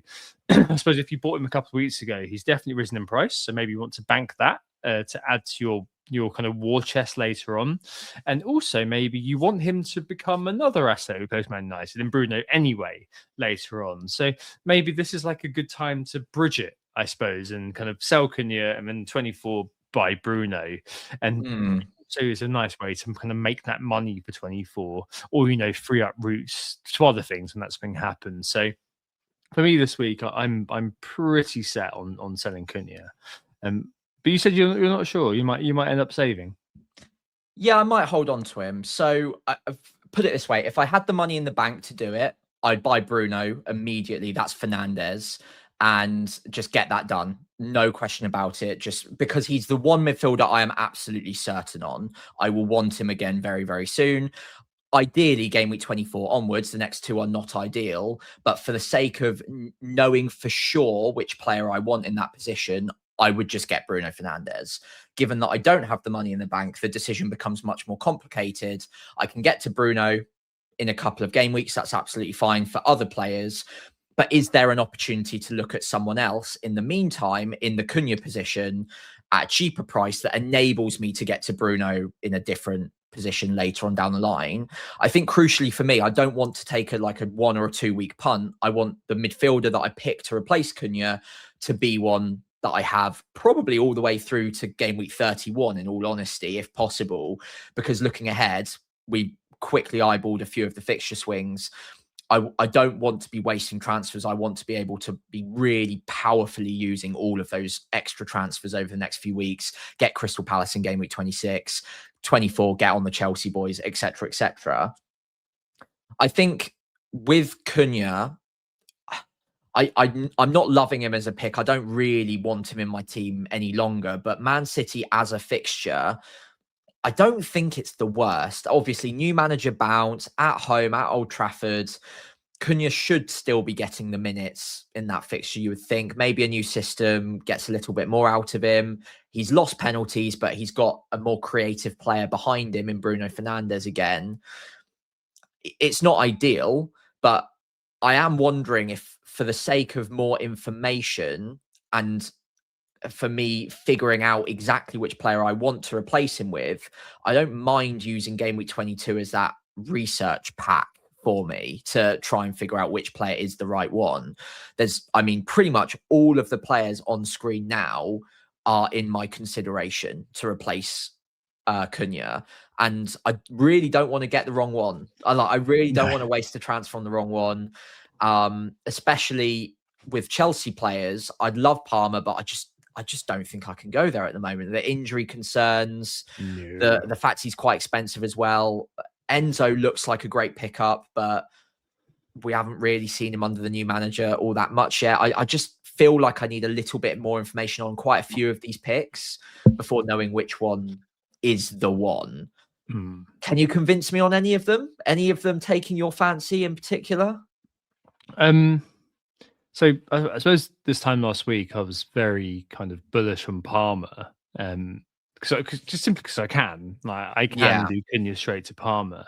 I suppose if you bought him a couple of weeks ago, he's definitely risen in price. So maybe you want to bank that to add to your kind of war chest later on. And also maybe you want him to become another asset who plays Man United and Bruno anyway later on. So maybe this is like a good time to bridge it, I suppose, and kind of sell Cunha and then 24 by Bruno. And so it's a nice way to kind of make that money for 24 or, free up routes to other things when that swing happens. So for me this week, I'm pretty set on selling Cunha. But you said you're not sure. You might end up saving. Yeah, I might hold on to him. So put it this way: if I had the money in the bank to do it, I'd buy Bruno immediately. That's Fernandes, and just get that done. No question about it. Just because he's the one midfielder I am absolutely certain on. I will want him again very, very soon. Ideally, game week 24 onwards, the next two are not ideal. But for the sake of knowing for sure which player I want in that position, I would just get Bruno Fernandes. Given that I don't have the money in the bank, the decision becomes much more complicated. I can get to Bruno in a couple of game weeks. That's absolutely fine for other players. But is there an opportunity to look at someone else in the meantime in the Cunha position at a cheaper price that enables me to get to Bruno in a different position later on down the line? I think crucially for me, I don't want to take a 1 or a 2 week punt. I want the midfielder that I pick to replace Cunha to be one that I have probably all the way through to game week 31, in all honesty, if possible, because looking ahead, we quickly eyeballed a few of the fixture swings. I don't want to be wasting transfers. I want to be able to be really powerfully using all of those extra transfers over the next few weeks, get Crystal Palace in game week 26, 24, get on the Chelsea boys, etc., etc. I think with Cunha, I'm not loving him as a pick. I don't really want him in my team any longer, but Man City as a fixture, I don't think it's the worst. Obviously, new manager bounce at home at Old Trafford. Cunha should still be getting the minutes in that fixture, you would think. Maybe a new system gets a little bit more out of him. He's lost penalties, but he's got a more creative player behind him in Bruno Fernandes again. It's not ideal, but I am wondering if, for the sake of more information and for me figuring out exactly which player I want to replace him with, I don't mind using game week 22 as that research pack for me to try and figure out which player is the right one. Pretty much all of the players on screen now are in my consideration to replace Cunha, and I really don't want to get the wrong one. I really don't want to waste the transfer on the wrong one, especially with Chelsea players. I'd love Palmer, but I just don't think I can go there at the moment. The injury concerns, the fact he's quite expensive as well. Enzo looks like a great pickup, but we haven't really seen him under the new manager all that much yet. I just feel like I need a little bit more information on quite a few of these picks before knowing which one is the one. Can you convince me on any of them? Any of them taking your fancy in particular? So I suppose this time last week I was very kind of bullish on Palmer, just simply because I can. Like I can do Cunha straight to Palmer,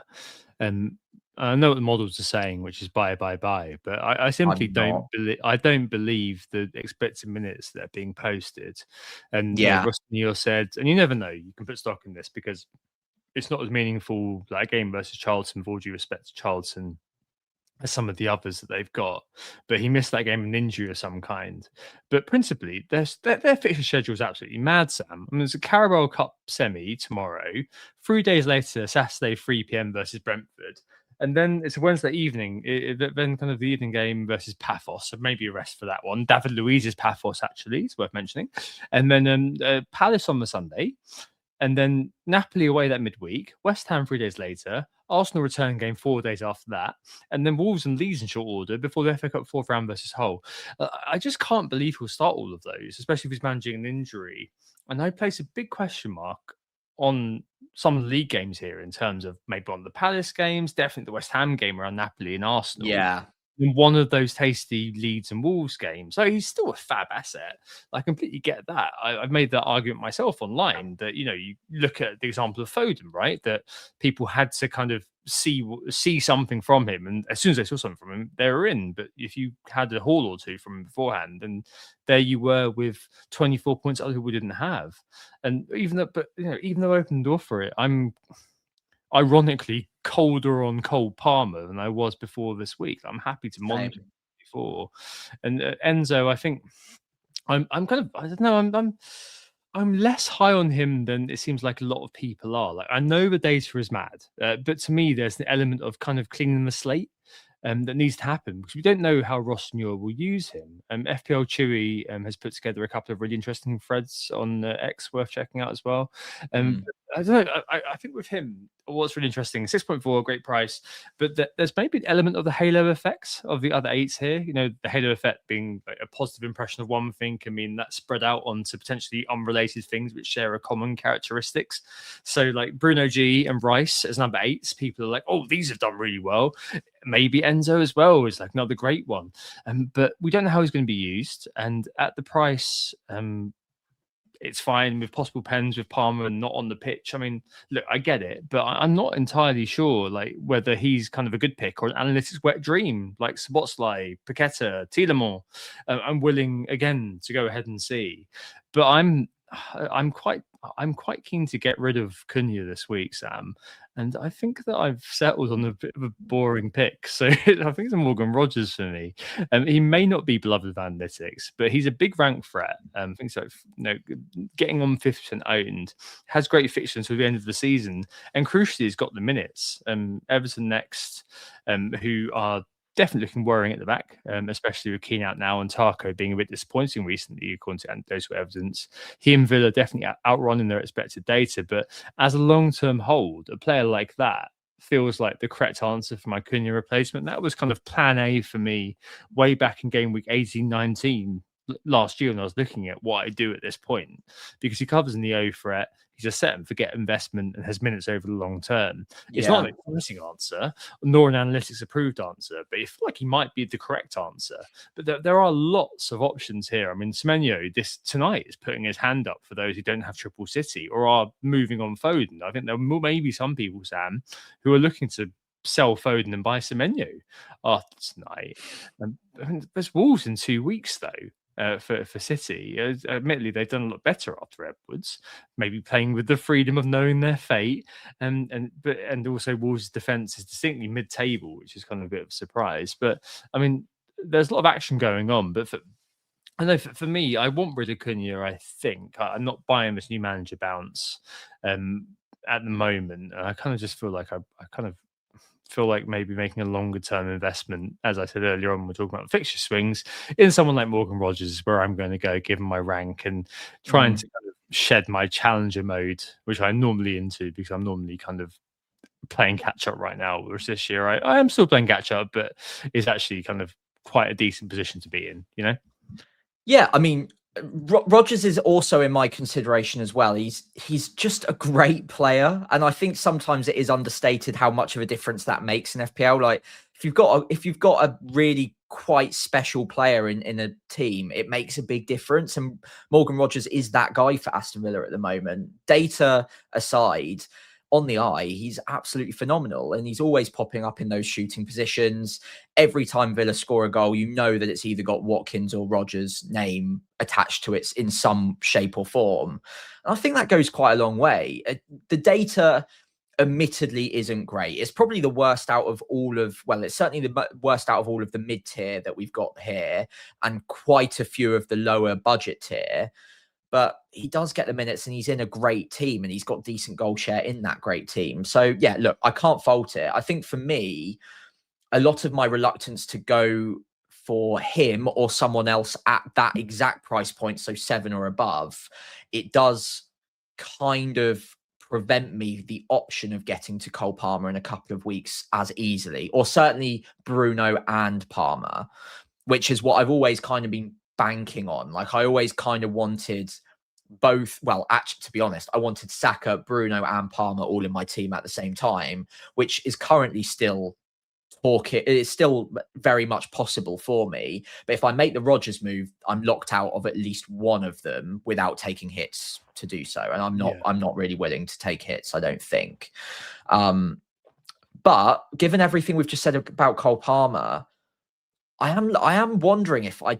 I know what the models are saying, which is buy. But I simply don't believe. I don't believe the expected minutes that are being posted. And Ross Neal said, and you never know. You can put stock in this because it's not as meaningful like a game versus Charlton. With all due respect to Charlton, as some of the others that they've got, but he missed that game an injury of some kind. But principally, their fixture schedule is absolutely mad, Sam. I mean, there's a Carabao Cup semi tomorrow. 3 days later, Saturday 3 p.m. versus Brentford. And then it's a Wednesday evening, then kind of the evening game versus Paphos. So maybe a rest for that one. David Luiz's Paphos, actually, it's worth mentioning. And then Palace on the Sunday. And then Napoli away that midweek. West Ham 3 days later. Arsenal return game 4 days after that. And then Wolves and Leeds in short order before the FA Cup fourth round versus Hull. I just can't believe he'll start all of those, especially if he's managing an injury. And I place a big question mark on some of the league games here in terms of maybe on the Palace games, definitely the West Ham game around Napoli and Arsenal. Yeah. In one of those tasty Leeds and Wolves games. So he's still a fab asset. I completely get that. I've made that argument myself online that, you look at the example of Foden, right? That people had to kind of see something from him. And as soon as they saw something from him, they were in. But if you had a haul or two from him beforehand, then there you were with 24 points other people didn't have. And even though I opened the door for it, I'm ironically colder on Cole Palmer than I was before this week. I'm happy to monitor before. And Enzo, I think I'm kind of, I don't know, I'm less high on him than it seems like a lot of people are. Like I know the data is mad, but to me, there's an element of kind of cleaning the slate that needs to happen because we don't know how Ross Muir will use him. FPL Chewy has put together a couple of really interesting threads on X worth checking out as well. I don't know. I think with him, what's really interesting, 6.4, great price, but there's maybe an element of the halo effects of the other eights here. The halo effect being like a positive impression of one thing. I mean, that's spread out onto potentially unrelated things which share a common characteristics. So like Bruno G and Rice as number eights, people are like, oh, these have done really well. Maybe Enzo as well is like another great one. But we don't know how he's going to be used. And at the price, it's fine with possible pens with Palmer and not on the pitch. I mean, look, I get it, but I'm not entirely sure like whether he's kind of a good pick or an analytics wet dream like Szoboszlai, Paqueta, Tielemans. I'm willing again to go ahead and see, but I'm quite keen to get rid of Cunha this week, Sam. And I think that I've settled on a bit of a boring pick. So I think it's a Morgan Rogers for me. He may not be beloved of analytics, but he's a big rank threat. I think so. Getting on 50% owned, has great fixtures until the end of the season. And crucially, he's got the minutes. Everton next, who are definitely looking worrying at the back, especially with Keane out now and Tarko being a bit disappointing recently, according to anecdotal evidence. He and Villa definitely outrunning their expected data, but as a long-term hold, a player like that feels like the correct answer for my Cunha replacement. That was kind of plan A for me way back in game week 18-19 last year when I was looking at what I do at this point, because he covers in the O threat. He's a set and forget investment and has minutes over the long term. It's not an exciting answer, nor an analytics approved answer, but I feel like he might be the correct answer. But there are lots of options here. I mean, Semenyo tonight is putting his hand up for those who don't have Triple City or are moving on Foden. I think there may be some people, Sam, who are looking to sell Foden and buy Semenyo after tonight. There's Wolves in 2 weeks, though. For City, admittedly, they've done a lot better after Edwards, maybe playing with the freedom of knowing their fate, and also Wolves' defense is distinctly mid-table, which is kind of a bit of a surprise. But I mean, there's a lot of action going on. But I know for me, I want rid of Cunha. I think I'm not buying this new manager bounce at the moment. And I kind of just feel like I kind of feel like maybe making a longer term investment, as I said earlier on, we're talking about fixture swings, in someone like Morgan Rogers is where I'm going to go, given my rank, and trying to kind of shed my challenger mode, which I'm normally into because I'm normally kind of playing catch up right now. Whereas this year I am still playing catch up, but it's actually kind of quite a decent position to be in, you know? Yeah, I mean, Rodgers is also in my consideration as well. He's just a great player, and I think sometimes it is understated how much of a difference that makes in FPL. Like if you've got a really quite special player in a team, it makes a big difference. And Morgan Rogers is that guy for Aston Villa at the moment. Data aside, on the eye, he's absolutely phenomenal, and he's always popping up in those shooting positions. Every time Villa score a goal, you know that it's either got Watkins or Rodgers' name attached to it in some shape or form. And I think that goes quite a long way. The data admittedly isn't great. It's probably the worst out of all of, well, it's certainly the worst out of all of the mid-tier that we've got here, and quite a few of the lower budget tier. But he does get the minutes, and he's in a great team, and he's got decent goal share in that great team. So yeah, look, I can't fault it. I think for me, a lot of my reluctance to go for him or someone else at that exact price point, so 7 or above, it does kind of prevent me the option of getting to Cole Palmer in a couple of weeks as easily, or certainly Bruno and Palmer, which is what I've always kind of been banking on. Like I always kind of wanted both. Well, actually, to be honest, I wanted Saka, Bruno, and Palmer all in my team at the same time, which is currently still talking. It's still very much possible for me. But if I make the Rodgers move, I'm locked out of at least one of them without taking hits to do so. And I'm not really willing to take hits, I don't think. But given everything we've just said about Cole Palmer, I am wondering if I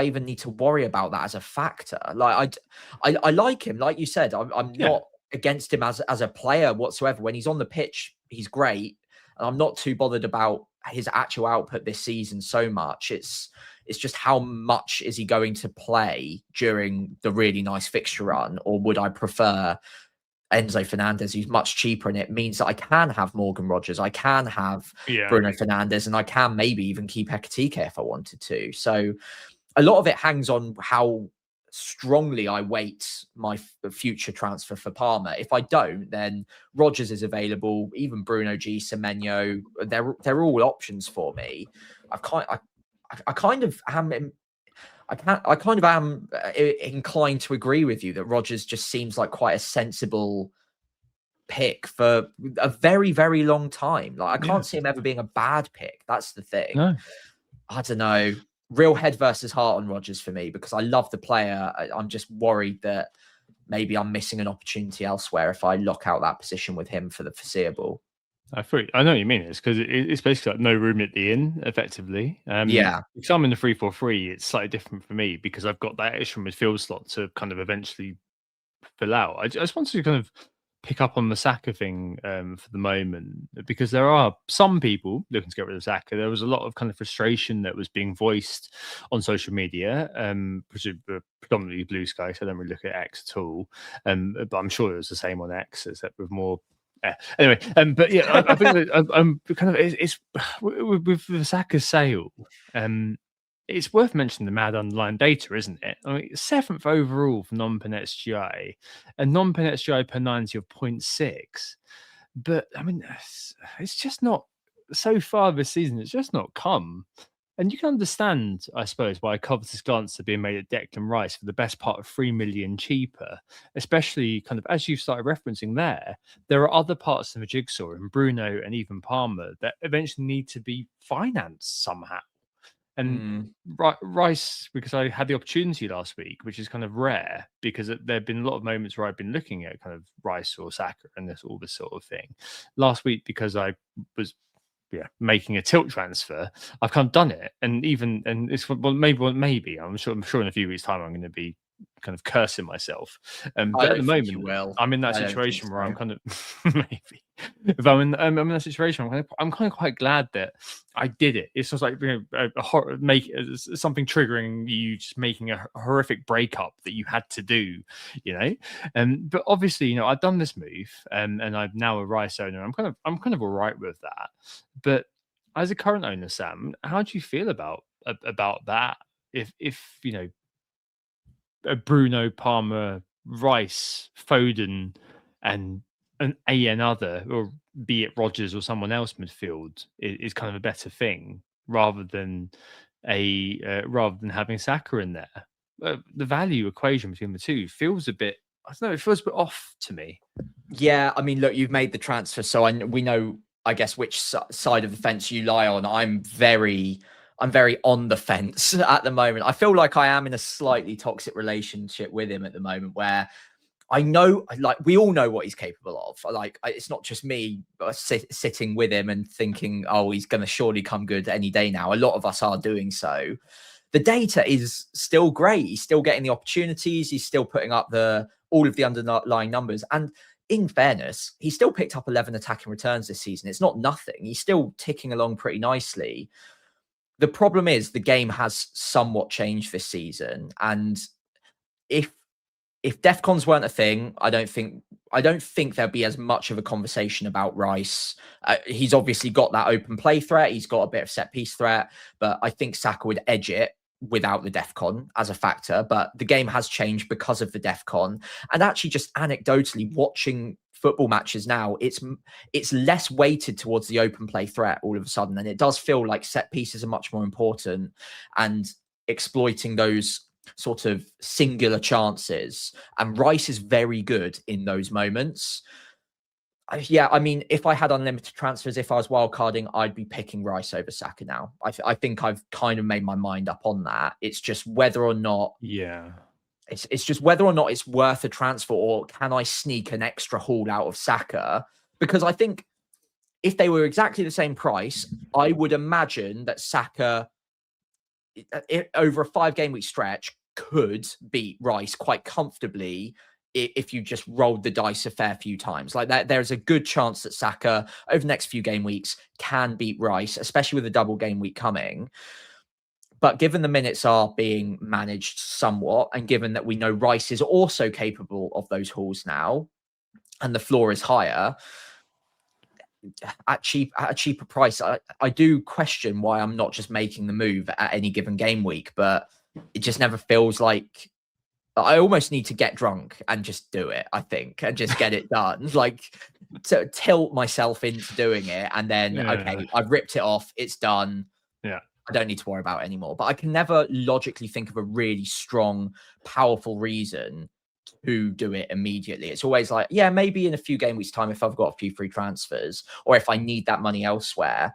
even need to worry about that as a factor. Like I like him, like you said. I'm not against him as a player whatsoever. When he's on the pitch, he's great, and I'm not too bothered about his actual output this season so much. It's just how much is he going to play during the really nice fixture run, or would I prefer Enzo Fernandez, who's much cheaper, and it means that I can have Morgan Rogers, I can have Bruno Fernandes, and I can maybe even keep Ekatike if I wanted to. So a lot of it hangs on how strongly I weight my future transfer for Palmer. If I don't, then Rogers is available, even Bruno G, Semenyo, they're all options for me. I kind of am inclined to agree with you that Rodgers just seems like quite a sensible pick for a very, very long time. Like I can't see him ever being a bad pick. That's the thing. No. I don't know. Real head versus heart on Rodgers for me, because I love the player. I'm just worried that maybe I'm missing an opportunity elsewhere if I lock out that position with him for the foreseeable. I know what you mean. It's because it's basically like no room at the inn, effectively. Because I'm in the 3-4-3, it's slightly different for me because I've got that extra midfield slot to kind of eventually fill out. I just wanted to kind of pick up on the Saka thing for the moment, because there are some people looking to get rid of Saka. There was a lot of kind of frustration that was being voiced on social media, predominantly Blue Sky, so I don't really look at X at all. But I'm sure it was the same on X, except with more. Anyway, but yeah, I think that I'm kind of it's with the Saka sale. It's worth mentioning the mad underlying data, isn't it? I mean, 7th overall for non-pen XGI, and non-pen XGI per 90 of 0.6. But I mean, it's just not so far this season. It's just not come. And you can understand, I suppose, why covetous glances are being made at Declan Rice for the best part of 3 million cheaper, especially kind of as you've started referencing there are other parts of the jigsaw in Bruno and even Palmer that eventually need to be financed somehow. And Rice, because I had the opportunity last week, which is kind of rare, because there have been a lot of moments where I've been looking at kind of Rice or Saka and all this sort of thing. Last week, because I was making a tilt transfer, I've kind of done it, and it's maybe I'm sure in a few weeks' time I'm going to be kind of cursing myself. But at the moment, I'm in that situation where I'm kind of maybe if I'm in that situation, I'm kind of quite glad that I did it. It's just like, you know, something triggering you, just making a horrific breakup that you had to do, you know. But obviously, you know, I've done this move, and I'm now a Rice owner. I'm kind of all right with that. But as a current owner, Sam, how do you feel about that? If you know, a Bruno, Palmer, Rice, Foden, and another, or be it Rodgers or someone else midfield, is kind of a better thing rather than rather than having Saka in there. The value equation between the two feels a bit. I don't know. It feels a bit off to me. Yeah, I mean, look, you've made the transfer, so we know, I guess, which side of the fence you lie on. I'm very on the fence at the moment. I feel like I am in a slightly toxic relationship with him at the moment, where I know, like, we all know what he's capable of. Like, it's not just me sitting with him and thinking, oh, he's going to surely come good any day now. A lot of us are doing so. The data is still great. He's still getting the opportunities. He's still putting up all of the underlying numbers. And in fairness, he still picked up 11 attacking returns this season. It's not nothing. He's still ticking along pretty nicely. The problem is the game has somewhat changed this season. And if DEFCONs weren't a thing, I don't think there'd be as much of a conversation about Rice. He's obviously got that open play threat. He's got a bit of set piece threat, but I think Saka would edge it without the DEFCON as a factor. But the game has changed because of the DEFCON. And actually, just anecdotally watching football matches now, it's less weighted towards the open play threat all of a sudden. And it does feel like set pieces are much more important, and exploiting those sort of singular chances. And Rice is very good in those moments. Yeah, I mean, if I had unlimited transfers, if I was wildcarding, I'd be picking Rice over Saka now. I think I've kind of made my mind up on that. It's just whether or not, it's just whether or not it's worth a transfer, or can I sneak an extra haul out of Saka? Because I think if they were exactly the same price, I would imagine that Saka, over a 5-game week stretch, could beat Rice quite comfortably if you just rolled the dice a fair few times. Like that, there's a good chance that Saka over the next few game weeks can beat Rice, especially with a double game week coming. But given the minutes are being managed somewhat, and given that we know Rice is also capable of those hauls now, and the floor is higher, at a cheaper price, I do question why I'm not just making the move at any given game week. But it just never feels like, I almost need to get drunk and just do it, I think, and just get it done. Like, to tilt myself into doing it, and then, okay, I've ripped it off, it's done. Yeah. I don't need to worry about it anymore. But I can never logically think of a really strong, powerful reason to do it immediately. It's always like, yeah, maybe in a few game weeks' time, if I've got a few free transfers, or if I need that money elsewhere.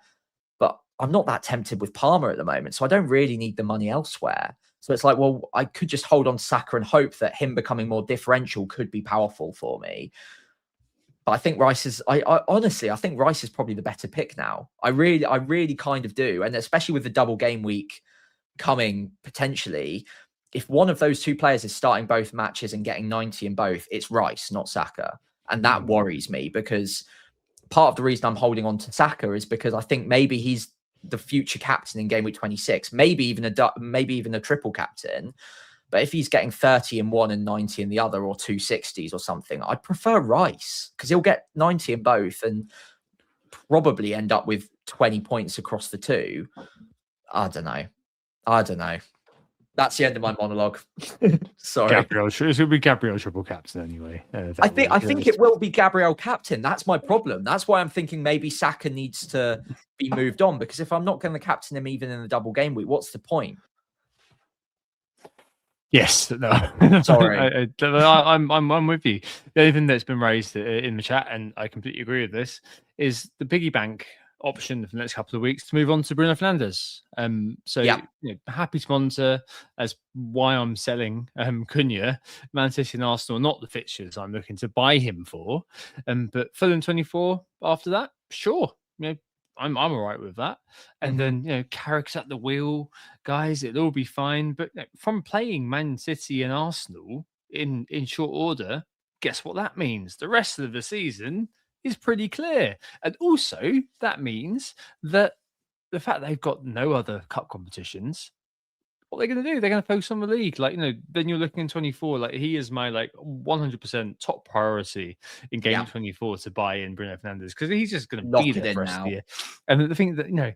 But I'm not that tempted with Palmer at the moment, so I don't really need the money elsewhere. So it's like, well, I could just hold on to Saka and hope that him becoming more differential could be powerful for me. But I think Rice is, I honestly, I think Rice is probably the better pick now. I really kind of do. And especially with the double game week coming potentially, if one of those two players is starting both matches and getting 90 in both, it's Rice, not Saka. And that worries me, because part of the reason I'm holding on to Saka is because I think maybe he's the future captain in game week 26, maybe even a triple captain. But if he's getting 30 in one and 90 in the other, or 260s or something, I'd prefer Rice, because he'll get 90 in both and probably end up with 20 points across the two. I don't know. That's the end of my monologue. Sorry. Gabriel, it will be Gabriel triple captain anyway. I think it will be Gabriel captain. That's my problem. That's why I'm thinking maybe Saka needs to be moved on, because if I'm not going to captain him even in the double game week, what's the point? Yes, no. Sorry. I'm with you. The only thing that's been raised in the chat, and I completely agree with this, is the piggy bank option for the next couple of weeks to move on to Bruno Fernandes. Happy to monitor as why I'm selling Cunha. Man City and Arsenal are not the fixtures I'm looking to buy him for. But Fulham 24 after that, sure. I'm all right with that. And then, Carrick's at the wheel, guys, it'll all be fine. But from playing Man City and Arsenal in short order, guess what that means? The rest of the season is pretty clear. And also, that means that the fact they've got no other cup competitions, what they're going to do, they're going to focus on the league. Like, then you're looking in 24. Like, he is my 100% top priority in game Yeah. 24 to buy in Bruno Fernandes, because he's just going to Lock be it there in for the rest of now. the year. And the thing that,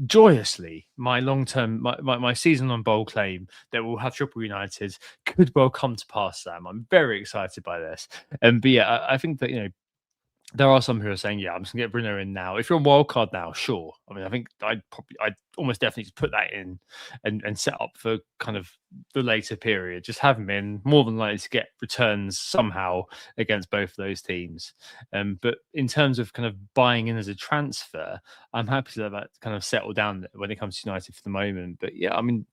joyously, my long-term, my season on bowl claim that will have triple United could well come to pass, Sam. I'm very excited by this. But yeah, I think that, there are some who are saying, yeah, I'm just gonna get Bruno in now. If you're on wildcard now, sure. I mean, I think I'd almost definitely just put that in and set up for kind of the later period. Just have him in, more than likely to get returns somehow against both of those teams. But in terms of kind of buying in as a transfer, I'm happy to let that kind of settle down when it comes to United for the moment. But yeah, I mean,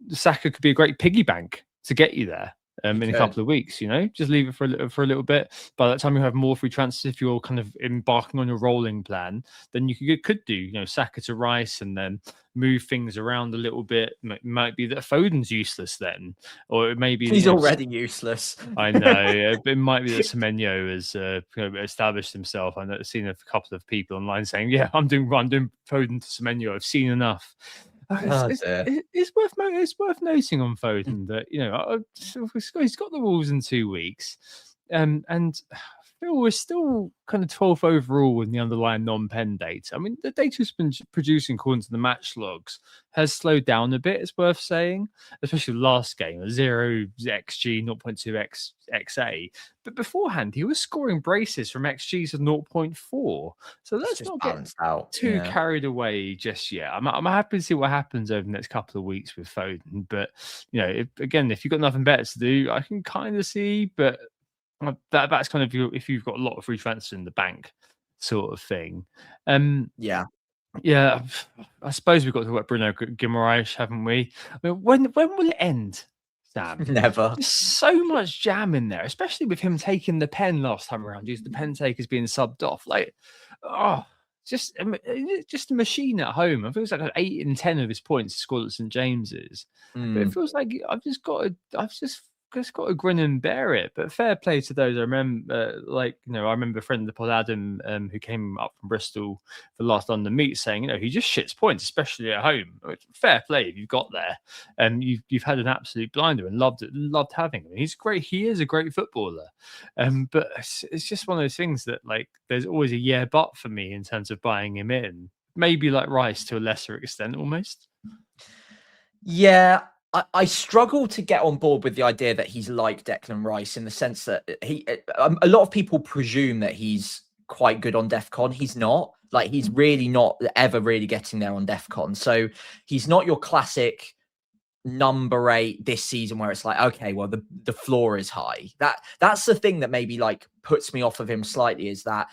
Saka could be a great piggy bank to get you there. In a couple of weeks, just leave it for a little bit. By that time, you have more free transfers. If you're kind of embarking on your rolling plan, then you could do, Saka to Rice and then move things around a little bit. It might be that Foden's useless then, or it may be He's already useless. I know. It might be that Semenyo has established himself. I've seen a couple of people online saying, "Yeah, I'm doing Foden to Semenyo. I've seen enough." It's worth noting on Foden that he's got the Wolves in 2 weeks, and Phil, we're still kind of 12th overall with the underlying non-pen data. I mean, the data has been producing according to the match logs has slowed down a bit, it's worth saying, especially the last game, 0 XG, 0.2 XA. But beforehand, he was scoring braces from XGs of 0.4. So let's not get too carried away just yet. I'm happy to see what happens over the next couple of weeks with Foden. But, if you've got nothing better to do, I can kind of see, but that's kind of if you've got a lot of free transfers in the bank sort of thing. Yeah, I suppose we've got to talk about Bruno Guimaraes, haven't we? I mean, when will it end, Sam? Never. There's so much jam in there, especially with him taking the pen last time around. The pen takers being subbed off. Just a machine at home. I feel it's like 8 in 10 of his points scored at St James's. But it feels like I've just got to grin and bear it. But fair play to those. I remember, I remember a friend of the pod, Adam, who came up from Bristol for the last London meet, saying, he just shits points, especially at home. Fair play if you've got there, and you've had an absolute blinder and loved having him. He's great. He is a great footballer, but it's just one of those things that there's always a yeah but for me in terms of buying him in. Maybe like Rice to a lesser extent, almost. Yeah. I struggle to get on board with the idea that he's like Declan Rice in the sense that a lot of people presume that he's quite good on DEFCON. He's not. He's really not ever really getting there on DEFCON. So he's not your classic number 8 this season where it's like, okay, well, the floor is high. That's the thing that maybe puts me off of him slightly, is that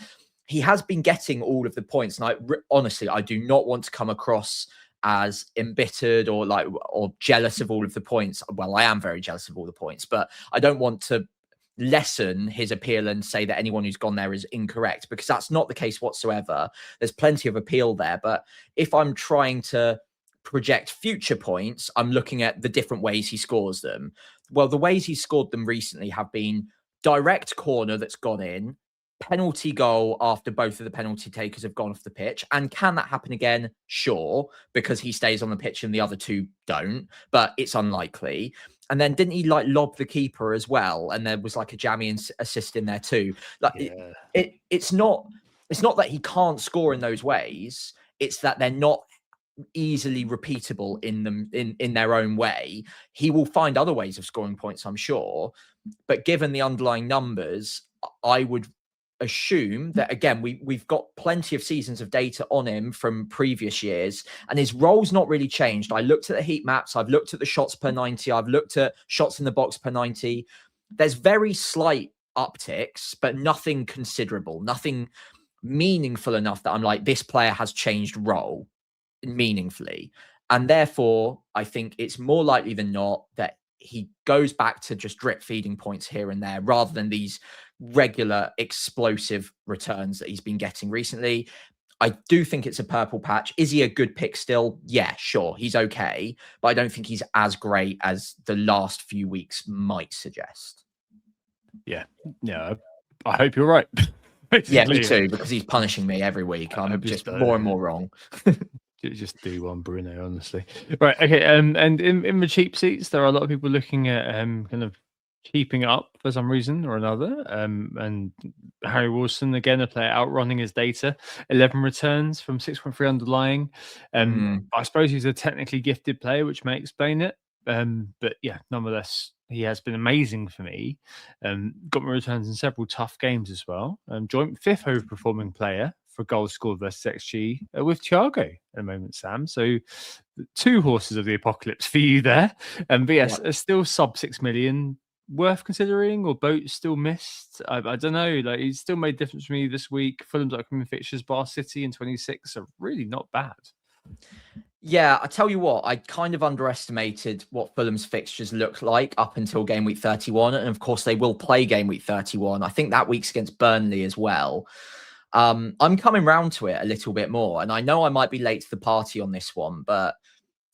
he has been getting all of the points. And honestly, I do not want to come across as embittered or jealous of all of the points. Well, I am very jealous of all the points, but I don't want to lessen his appeal and say that anyone who's gone there is incorrect, because that's not the case whatsoever. There's plenty of appeal there. But if I'm trying to project future points, I'm looking at the different ways he scores them. Well, the ways he scored them recently have been direct corner that's gone in, penalty goal after both of the penalty takers have gone off the pitch. And can that happen again? Sure, because he stays on the pitch and the other two don't, but it's unlikely. And then didn't he lob the keeper as well? And there was a jammy assist in there too. It's not that he can't score in those ways. It's that they're not easily repeatable in their own way. He will find other ways of scoring points, I'm sure. But given the underlying numbers, I would assume that, again, we've got plenty of seasons of data on him from previous years, and his role's not really changed. I looked at the heat maps, I've looked at the shots per 90, I've looked at shots in the box per 90. There's very slight upticks, but nothing considerable, nothing meaningful enough that I'm like, this player has changed role meaningfully. And therefore, I think it's more likely than not that he goes back to just drip feeding points here and there, rather than these regular explosive returns that he's been getting recently. I do think it's a purple patch. Is he a good pick still? Yeah, sure. He's okay, but I don't think he's as great as the last few weeks might suggest. Yeah. I hope you're right. Yeah, me Basically, too, because he's punishing me every week. I'm just more and more wrong. just do one, Bruno. Honestly, right? Okay. And in the cheap seats, there are a lot of people looking at kind of keeping up for some reason or another. And Harry Wilson again, a player outrunning his data, 11 returns from 6.3 underlying. I suppose he's a technically gifted player, which may explain it. But yeah, nonetheless, he has been amazing for me. Got my returns in several tough games as well. Joint fifth overperforming player for goals scored versus XG with Thiago at the moment, Sam. So two horses of the apocalypse for you there. But yes, still sub 6 million. Worth considering, or boat still missed? I don't know. Like, he's still made a difference for me this week. Fulham's upcoming fixtures, Bar City in 26 are really not bad. Yeah, I tell you what, I kind of underestimated what Fulham's fixtures look like up until game week 31. And of course, they will play game week 31. I think that week's against Burnley as well. I'm coming round to it a little bit more. And I know I might be late to the party on this one, but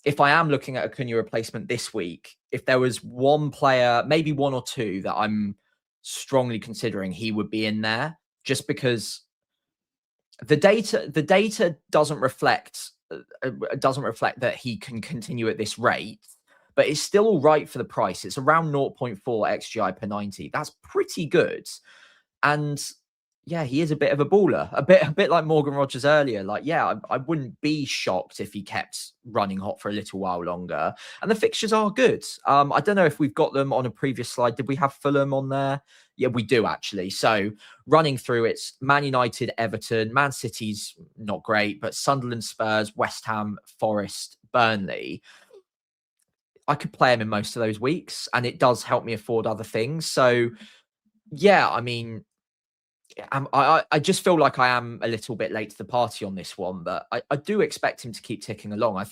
if I am looking at a Cunha replacement this week, if there was one player, maybe one or two that I'm strongly considering, he would be in there, just because the data doesn't reflect that he can continue at this rate, but it's still all right for the price. It's around 0.4 XGI per 90. That's pretty good. And yeah, he is a bit of a baller, a bit like Morgan Rogers earlier. Like, yeah, I wouldn't be shocked if he kept running hot for a little while longer. And the fixtures are good. I don't know if we've got them on a previous slide. Did we have Fulham on there? Yeah, we do actually. So running through, it's Man United, Everton, Man City's not great, but Sunderland, Spurs, West Ham, Forest, Burnley. I could play him in most of those weeks, and it does help me afford other things. So yeah, I mean, I just feel like I am a little bit late to the party on this one, but I do expect him to keep ticking along. I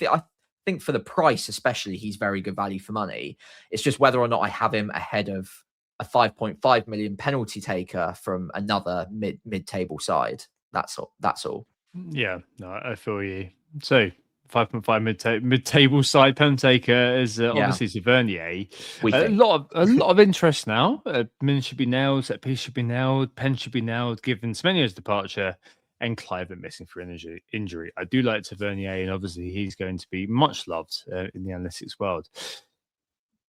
think for the price, especially, he's very good value for money. It's just whether or not I have him ahead of a 5.5 million penalty taker from another mid-table side. That's all. Yeah, no, I feel you. So 5.5 mid-table side pen taker is obviously Tavernier. A lot of interest now. Min should be nailed, set piece should be nailed, pen should be nailed, given Semenyo's departure and Clive missing for injury. I do like Tavernier, and obviously he's going to be much loved in the analytics world.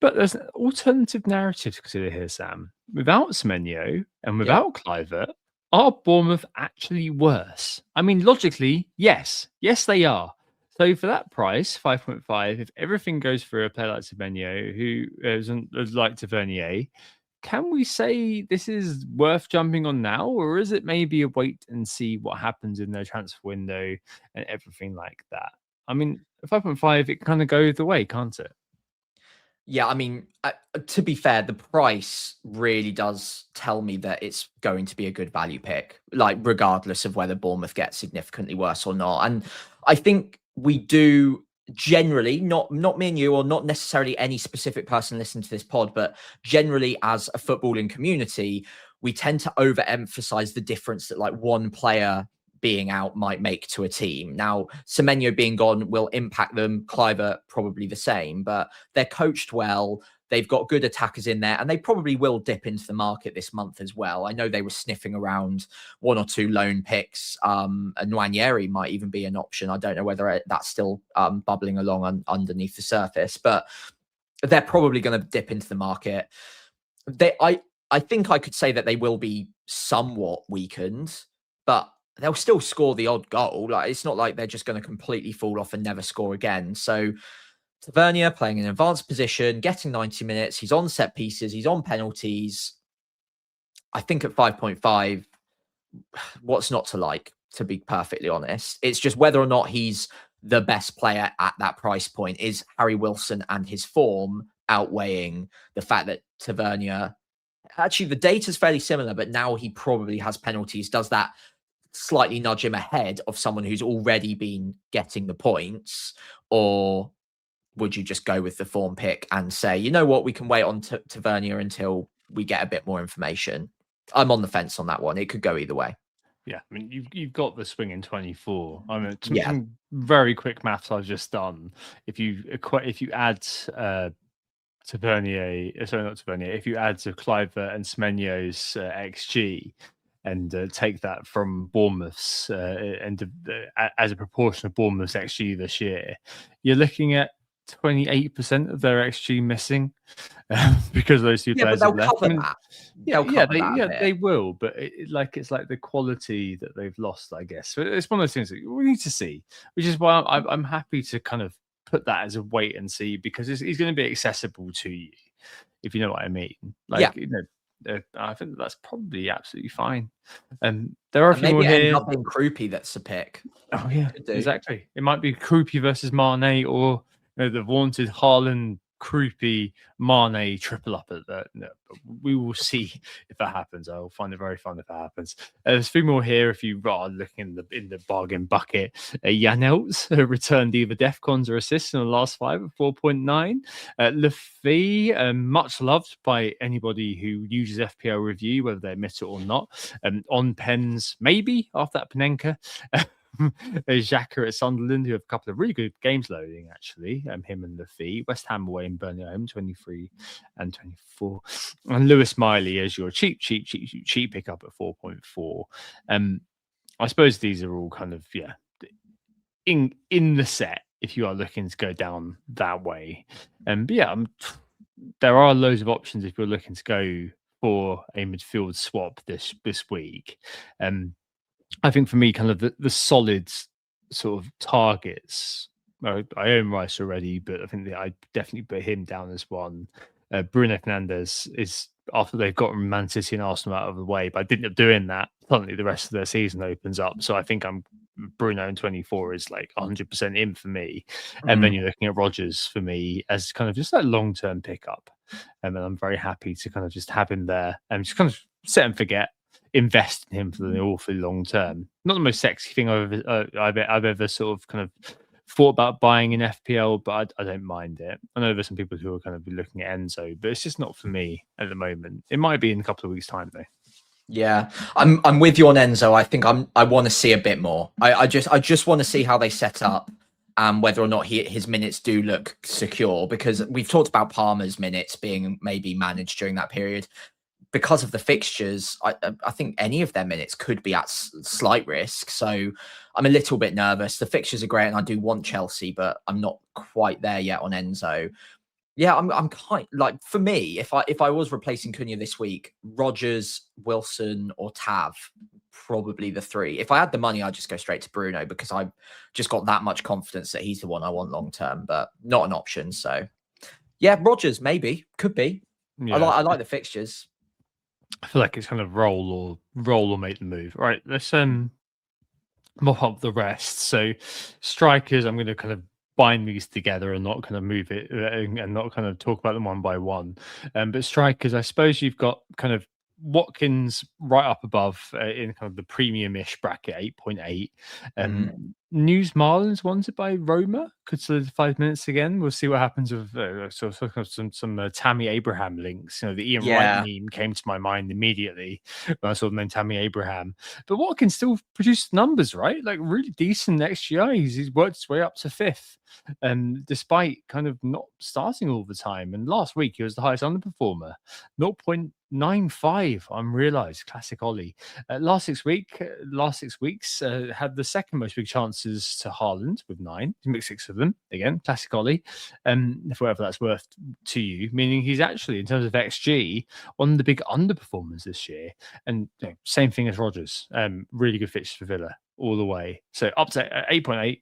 But there's an alternative narrative to consider here, Sam. Without Semenyo and without Clivert, are Bournemouth actually worse? I mean, logically, yes. Yes, they are. So for that price, 5.5, if everything goes for a player like Semenyo, who is like Tavernier, can we say this is worth jumping on now? Or is it maybe a wait and see what happens in their transfer window and everything like that? I mean, 5.5, it can kind of go the way, can't it? Yeah, I mean, to be fair, the price really does tell me that it's going to be a good value pick, like regardless of whether Bournemouth gets significantly worse or not. And I think we do generally, not me and you, or not necessarily any specific person listening to this pod, but generally as a footballing community, we tend to overemphasize the difference that like one player being out might make to a team. Now, Semenyo being gone will impact them. Cliver probably the same, but they're coached well. They've got good attackers in there, and they probably will dip into the market this month as well. I know they were sniffing around one or two loan picks. And Nwaneri might even be an option. I don't know whether that's still bubbling along underneath the surface, but they're probably going to dip into the market. I think I could say that they will be somewhat weakened, but they'll still score the odd goal. Like, it's not like they're just going to completely fall off and never score again. So Tavernier playing in an advanced position, getting 90 minutes. He's on set pieces. He's on penalties. I think at 5.5, what's not to like, to be perfectly honest? It's just whether or not he's the best player at that price point. Is Harry Wilson and his form outweighing the fact that Tavernier, actually the data's fairly similar, but now he probably has penalties. Does that slightly nudge him ahead of someone who's already been getting the points? Or would you just go with the form pick and say, you know what, we can wait on Tavernier until we get a bit more information? I'm on the fence on that one. It could go either way. Yeah, I mean, you've got the swing in 24. I mean, some very quick maths I've just done. If you add Tavernier, sorry, not Tavernier, if you add to Cliver and Semenyo's XG, and take that from Bournemouth's as a proportion of Bournemouth's XG this year, you're looking at 28% of their XG missing because those two Yeah, but players they'll have left. cover that. They'll cover that a bit. They will, but it's like the quality that they've lost, I guess. So it's one of those things that we need to see, which is why I'm happy to kind of put that as a wait and see, because he's going to be accessible to you, if you know what I mean. Like, I think that's probably absolutely fine. And there are a few more maybe it here. ends up being Kroupy that's a pick. Oh yeah, exactly. It might be Kroupy versus Mane, or the vaunted Haaland, Kroupy, Mane triple up at that. No, we will see if that happens. I'll find it very fun if that happens. There's a few more here if you are looking in the bargain bucket. Janels returned either defcons or assists in the last 5 at 4.9. Lafay, much loved by anybody who uses FPL review, whether they admit it or not. On pens, maybe after that Panenka. Xhaka at Sunderland, who have a couple of really good games loading, actually. Him and Lafay. West Ham away in Burnley home, 23 and 24. And Lewis Miley as your cheap pickup at 4.4. I suppose these are all kind of, in the set if you are looking to go down that way. But there are loads of options if you're looking to go for a midfield swap this week. I think for me, kind of the solid sort of targets. I own Rice already, but I think that I definitely put him down as one. Bruno Fernandes is, after they've gotten Man City and Arsenal out of the way, but I didn't end up doing that. Suddenly, the rest of their season opens up. So I think Bruno in 24 is like 100% in for me. And then you're looking at Rodgers for me as kind of just that long-term pickup. And I'm very happy to kind of just have him there and just kind of set and forget. Invest in him for the awfully long term. Not the most sexy thing I've ever sort of kind of thought about buying in FPL, but I don't mind it. I know there's some people who are kind of looking at Enzo, but it's just not for me at the moment. It might be in a couple of weeks' time though. Yeah, I'm with you on Enzo. I think I want to see a bit more. I just want to see how they set up and whether or not his minutes do look secure, because we've talked about Palmer's minutes being maybe managed during that period. Because of the fixtures, I think any of their minutes could be at slight risk. So I'm a little bit nervous. The fixtures are great and I do want Chelsea, but I'm not quite there yet on Enzo. Yeah, I'm kind like, for me, if I was replacing Cunha this week, Rodgers, Wilson or Tav, probably the three. If I had the money, I'd just go straight to Bruno because I've just got that much confidence that he's the one I want long term, but not an option. So yeah, Rodgers maybe, could be. Yeah. I like the fixtures. I feel like it's kind of roll or make the move. All right, let's mop up the rest. So strikers, I'm going to kind of bind these together and not kind of move it and not kind of talk about them one by one. But strikers, I suppose you've got kind of Watkins right up above in kind of the premium-ish bracket, 8.8. News Marlins wanted by Roma could solidify minutes again. We'll see what happens with some Tammy Abraham links. The Ian Wright meme came to my mind immediately when I saw the name Tammy Abraham. But Watkins still produced numbers, right? Like really decent next year. He's worked his way up to 5th, despite kind of not starting all the time. And last week he was the highest underperformer, 0.95 unrealized. Classic Ollie. Last 6 weeks had the second most big chances to Haaland with 9. He mixed 6 of them. Again, classic Ollie. If whatever that's worth to you, meaning he's actually, in terms of XG, one of the big underperformers this year. And same thing as Rodgers. Really good fixture for Villa all the way. So up to 8.8,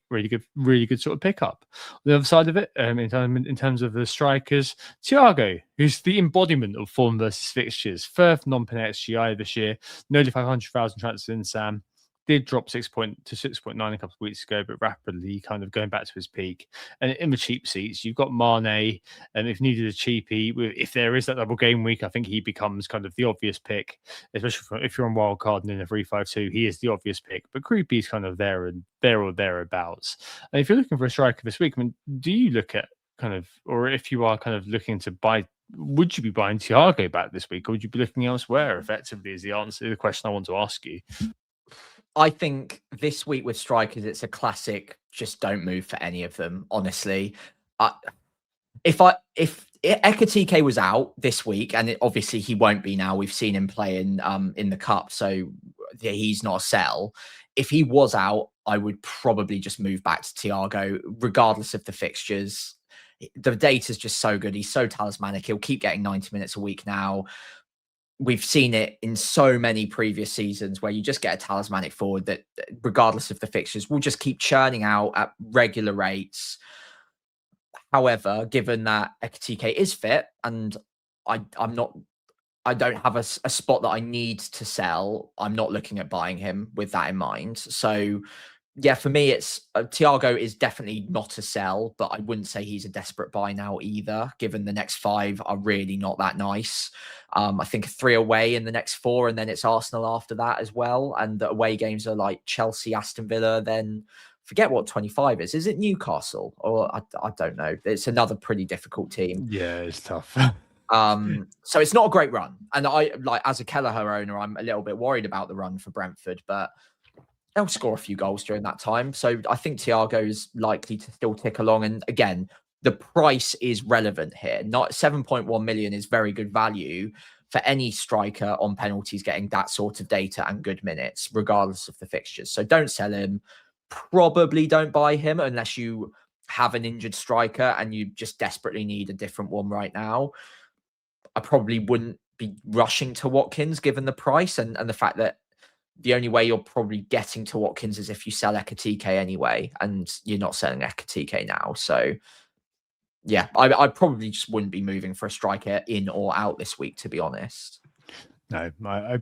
really good sort of pickup. On the other side of it, in terms of the strikers, Thiago, who's the embodiment of form versus fixtures, 3rd non-pen XGI this year, nearly 500,000 transfers in Sam. Did drop 6.9 a couple of weeks ago, but rapidly kind of going back to his peak. And in the cheap seats, you've got Mane, and if needed a cheapie, if there is that double game week, I think he becomes kind of the obvious pick, especially if you're on wildcard and in a 3-5-2, he is the obvious pick. But Kroupy's kind of there or thereabouts. And if you're looking for a striker this week, I mean, do you look at kind of, or if you are kind of looking to buy, would you be buying Thiago back this week, or would you be looking elsewhere? Effectively, is the answer to the question I want to ask you. I think this week with strikers, it's a classic, just don't move for any of them, honestly. if Ekatike was out this week, and obviously he won't be now, we've seen him play in the cup, so he's not a sell. If he was out, I would probably just move back to Thiago, regardless of the fixtures. The data's just so good. He's so talismanic. He'll keep getting 90 minutes a week now. We've seen it in so many previous seasons where you just get a talismanic forward that, regardless of the fixtures, will just keep churning out at regular rates. However, given that Ekatike is fit, and I don't have a spot that I need to sell, I'm not looking at buying him with that in mind. So yeah, for me, it's Thiago is definitely not a sell, but I wouldn't say he's a desperate buy now either, given the next 5 are really not that nice. I think 3 away in the next 4, and then it's Arsenal after that as well. And the away games are like Chelsea, Aston Villa, then forget what 25 is. Is it Newcastle? Or I don't know. It's another pretty difficult team. Yeah, it's tough. So it's not a great run. And I, like, as a Kelleher owner, I'm a little bit worried about the run for Brentford, but they'll score a few goals during that time. So I think Thiago is likely to still tick along. And again, the price is relevant here. Not 7.1 million is very good value for any striker on penalties getting that sort of data and good minutes, regardless of the fixtures. So don't sell him. Probably don't buy him unless you have an injured striker and you just desperately need a different one right now. I probably wouldn't be rushing to Watkins given the price and the fact that the only way you're probably getting to Watkins is if you sell Ekatike anyway, and you're not selling Ekatike now. So yeah, I probably just wouldn't be moving for a striker in or out this week, to be honest. No, I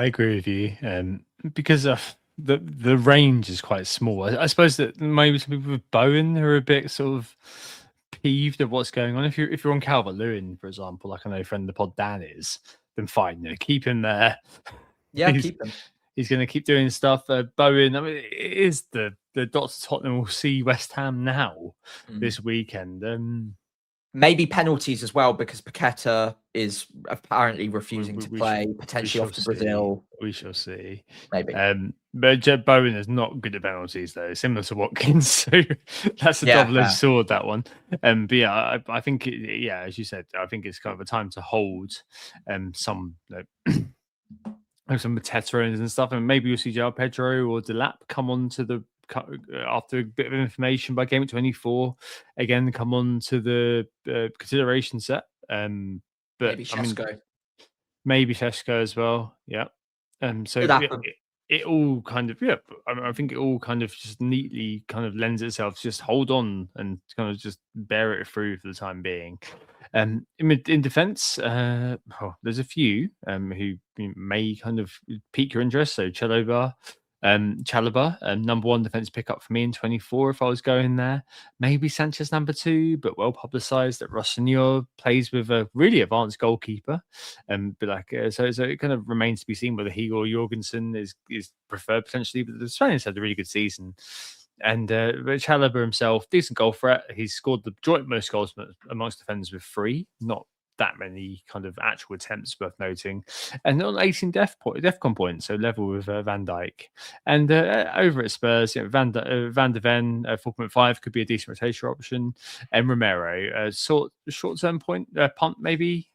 agree with you. Because of the range is quite small. I suppose that maybe some people with Bowen are a bit sort of peeved at what's going on. If you're on Calvert-Lewin, for example, like I know friend of the pod Dan is, then fine, keep him there. Yeah, keep him. He's going to keep doing stuff. Bowen, I mean, it is the Dr. Tottenham will see West Ham now this weekend. Maybe penalties as well, because Paqueta is apparently refusing to play, potentially off to Brazil. We shall see. Maybe. But Bowen is not good at penalties, though, similar to Watkins. So that's a double-edged sword, that one. But yeah, I think, as you said, I think it's kind of a time to hold some Mateta and stuff, and maybe you'll see João Pedro or Delap come on to the after a bit of information by game 24 again, come on to the consideration set. But maybe Shesko. Maybe Shesko as well. Yeah. So it all kind of I think it all kind of just neatly kind of lends itself to just hold on and kind of just bear it through for the time being. In defence, there's a few who may kind of pique your interest. So Chalobah, number 1 defence pickup for me in 24 if I was going there. Maybe Sanchez number 2, but well publicised that Rossignol plays with a really advanced goalkeeper. But so it kind of remains to be seen whether he or Jorgensen is preferred potentially. But the Spaniards had a really good season. And Chalobah himself, decent goal threat. He's scored the joint most goals amongst defenders with 3. Not that many kind of actual attempts worth noting. And on 18 DEFCON points, so level with Van Dijk. And over at Spurs, Van der Ven, 4.5 could be a decent rotation option. And Romero, short-term punt maybe.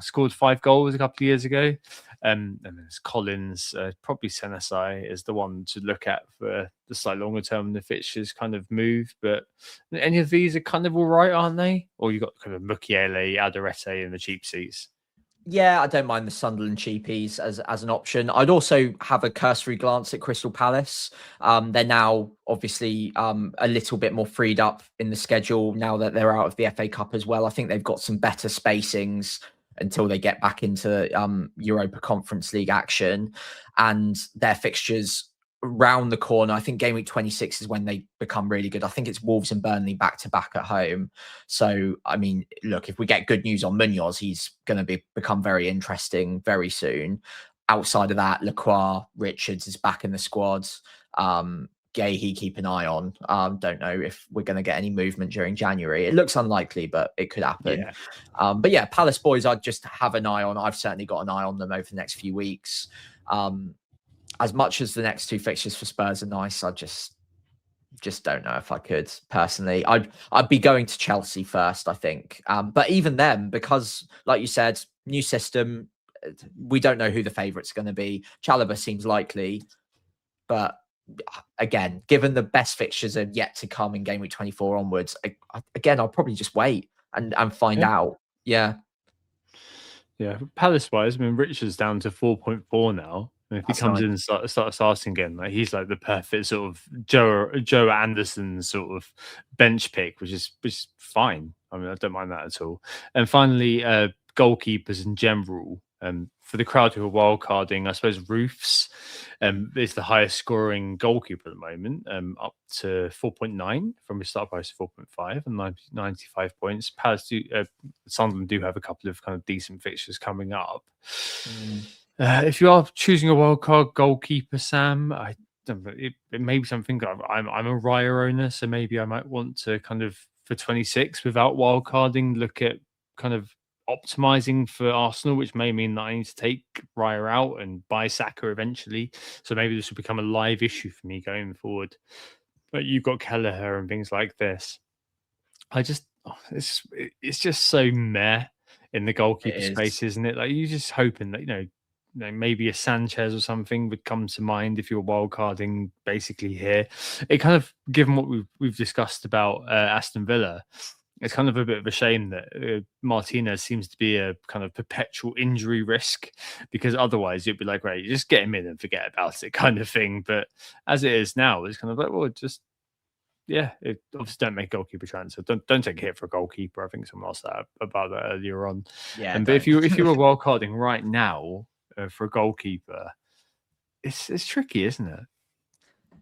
Scored 5 goals a couple of years ago. And there's Collins, probably Senasai is the one to look at for the slightly longer term when the fixtures kind of move. But any of these are kind of all right, aren't they? Or you got kind of Mukiele, Adarete, and the cheap seats. Yeah, I don't mind the Sunderland cheapies as an option. I'd also have a cursory glance at Crystal Palace. They're now obviously a little bit more freed up in the schedule now that they're out of the FA Cup as well. I think they've got some better spacings until they get back into Europa Conference League action, and their fixtures round the corner. I think game week 26 is when they become really good. I think it's Wolves and Burnley back to back at home. So, I mean, look, if we get good news on Munoz, he's going to become very interesting very soon. Outside of that, Lacroix, Richards is back in the squad. Gahey, keep an eye on. Don't know if we're going to get any movement during January. It looks unlikely, but it could happen. Yeah. But yeah, Palace boys, I'd just have an eye on. I've certainly got an eye on them over the next few weeks. As much as the next 2 fixtures for Spurs are nice, I just just don't know if I could personally. I'd be going to Chelsea first, I think. But even then, because like you said, new system, we don't know who the favourite's going to be. Chalobah seems likely, but again, given the best fixtures are yet to come in game week 24 onwards, again, I'll probably just wait and find out. Yeah. Yeah, Palace wise, I mean, Richard's down to 4.4 now. And if he comes in and starts starting again, like he's like the perfect sort of Joe Anderson sort of bench pick, which is fine. I mean, I don't mind that at all. And finally, goalkeepers in general. For the crowd who are wildcarding, I suppose Roofs is the highest scoring goalkeeper at the moment, up to 4.9 from his start price of 4.5 and 95 points. Sunderland do have a couple of kind of decent fixtures coming up. If you are choosing a wildcard goalkeeper, Sam, I don't know, it may be something. I'm a Raya owner, so maybe I might want to kind of for 26 without wildcarding look at kind of optimizing for Arsenal, which may mean that I need to take Raya out and buy Saka eventually. So maybe this will become a live issue for me going forward. But you've got Kelleher and things like this. It's just so meh in the goalkeeper space, isn't it? Like you're just hoping that maybe a Sanchez or something would come to mind if you're wildcarding basically here. It kind of, given what we've discussed about Aston Villa, it's kind of a bit of a shame that Martinez seems to be a kind of perpetual injury risk, because otherwise you'd be like, right, you just get him in and forget about it kind of thing. But as it is now, it's kind of like, well, just, it obviously don't make goalkeeper transfer. Don't take a hit for a goalkeeper. I think someone else said about that earlier on. Yeah. But if you were wildcarding right now for a goalkeeper, it's tricky, isn't it?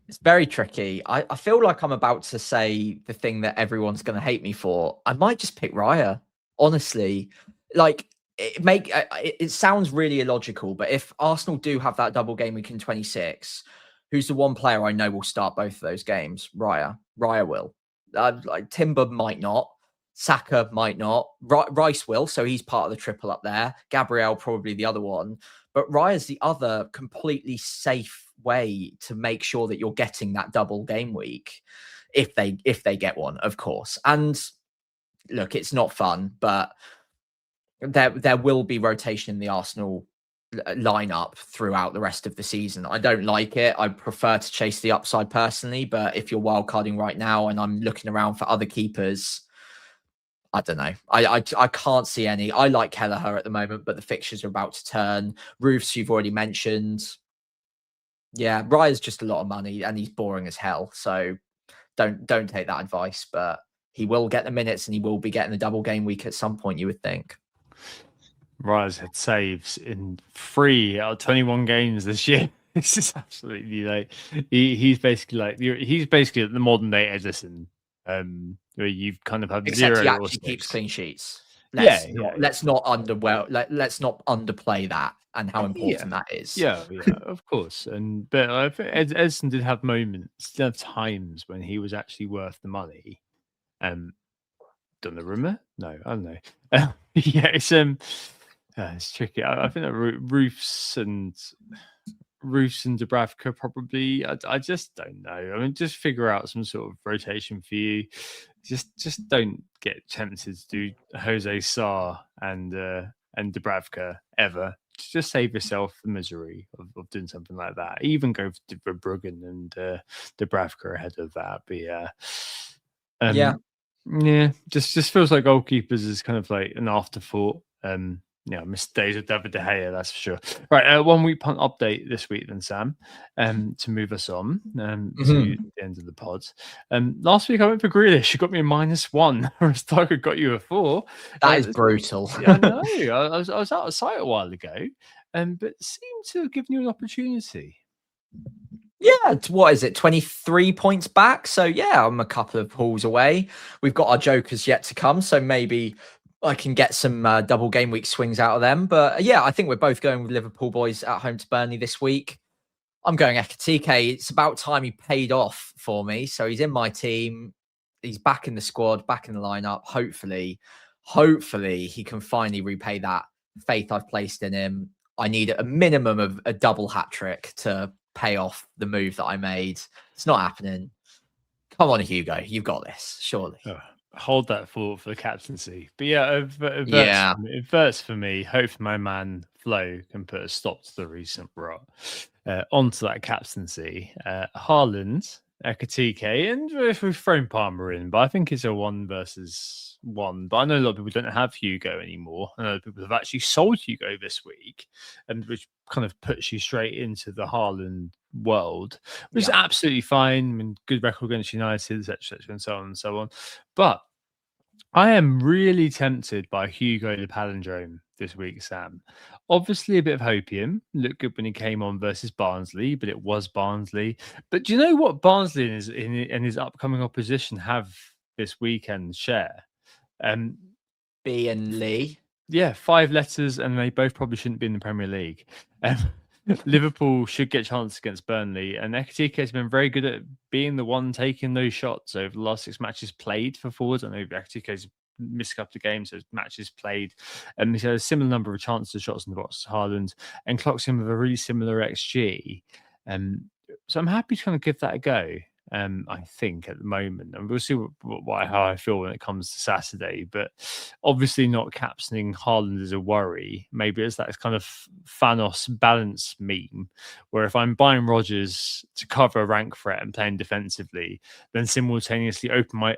It's very tricky. I feel like I'm about to say the thing that everyone's going to hate me for. I might just pick Raya, honestly. Like, it sounds really illogical, but if Arsenal do have that double game week in 26, who's the one player I know will start both of those games? Raya. Raya will. Like Timber might not. Saka might not. Rice will, so he's part of the triple up there. Gabriel probably the other one. But Raya's the other completely safe way to make sure that you're getting that double game week if they get one, of course. And look, it's not fun, but there will be rotation in the Arsenal lineup throughout the rest of the season. I don't like it. I prefer to chase the upside personally, but if you're wildcarding right now and I'm looking around for other keepers, I don't know. I can't see any. I like Kelleher at the moment, but the fixtures are about to turn. Roofs, you've already mentioned. Yeah, Raya's just a lot of money and he's boring as hell. So don't take that advice, but he will get the minutes and he will be getting the double game week at some point, you would think. Raya's had saves in 3 out of 21 games this year. It's just absolutely like he's basically the modern day Edison. Where you kind of have Except zero. he actually keeps clean sheets. Let's not underplay that and how important that is. Yeah, of course. But I think Edison did have moments, did have times when he was actually worth the money. Done the rumor? No, I don't know. It's tricky. I think that Roofs and Dubravka probably. I just don't know. I mean, just figure out some sort of rotation for you. Just don't get tempted to do Jose Sarr and Dubravka ever. Just save yourself the misery of doing something like that. Even go for Bruggen and Dubravka ahead of that. But just feels like goalkeepers is kind of like an afterthought. Missed days of David De Gea, that's for sure. Right, 1 week punt update this week then, Sam, to move us on to the end of the pod. Last week I went for Grealish. You got me a -1, whereas Tiger got you a 4. That is brutal. I know. I was out of sight a while ago, but seemed to have given you an opportunity. Yeah, what is it? 23 points back. So yeah, I'm a couple of hauls away. We've got our jokers yet to come, so maybe I can get some double game week swings out of them. But yeah, I think we're both going with Liverpool boys at home to Burnley this week. I'm going Ekatike. It's about time he paid off for me. So he's in my team. He's back in the squad, back in the lineup. Hopefully he can finally repay that faith I've placed in him. I need a minimum of a double hat trick to pay off the move that I made. It's not happening. Come on, Hugo, you've got this, surely. Hold that thought for the captaincy. But yeah, Yeah. adverts for me. Hopefully, my man Flo can put a stop to the recent rot. Onto that captaincy, Haaland, Ekatike, and if we've thrown Palmer in, but I think it's a 1-versus-1. But I know a lot of people don't have Hugo anymore. I know people have actually sold Hugo this week, and which kind of puts you straight into the Haaland world, which is absolutely fine. I mean, good record against United, etc., and so on and so on. But I am really tempted by Hugo the palindrome this week, Sam. Obviously, a bit of hopium. Looked good when he came on versus Barnsley, but it was Barnsley. But do you know what Barnsley and his upcoming opposition have this weekend share? B and Lee. Yeah, 5 letters, and they both probably shouldn't be in the Premier League. Liverpool should get a chance against Burnley, and Ekatike has been very good at being the one taking those shots over the last 6 matches played for forwards. I know Ekatike's missed a couple of games, so matches played, and he's had a similar number of chances of shots in the box to Haaland, and clocks him with a really similar XG. So I'm happy to kind of give that a go. I think at the moment, and we'll see how I feel when it comes to Saturday. But obviously, not captaining Haaland is a worry. Maybe it's that kind of Thanos balance meme, where if I'm buying Rodgers to cover a rank threat and playing defensively, then simultaneously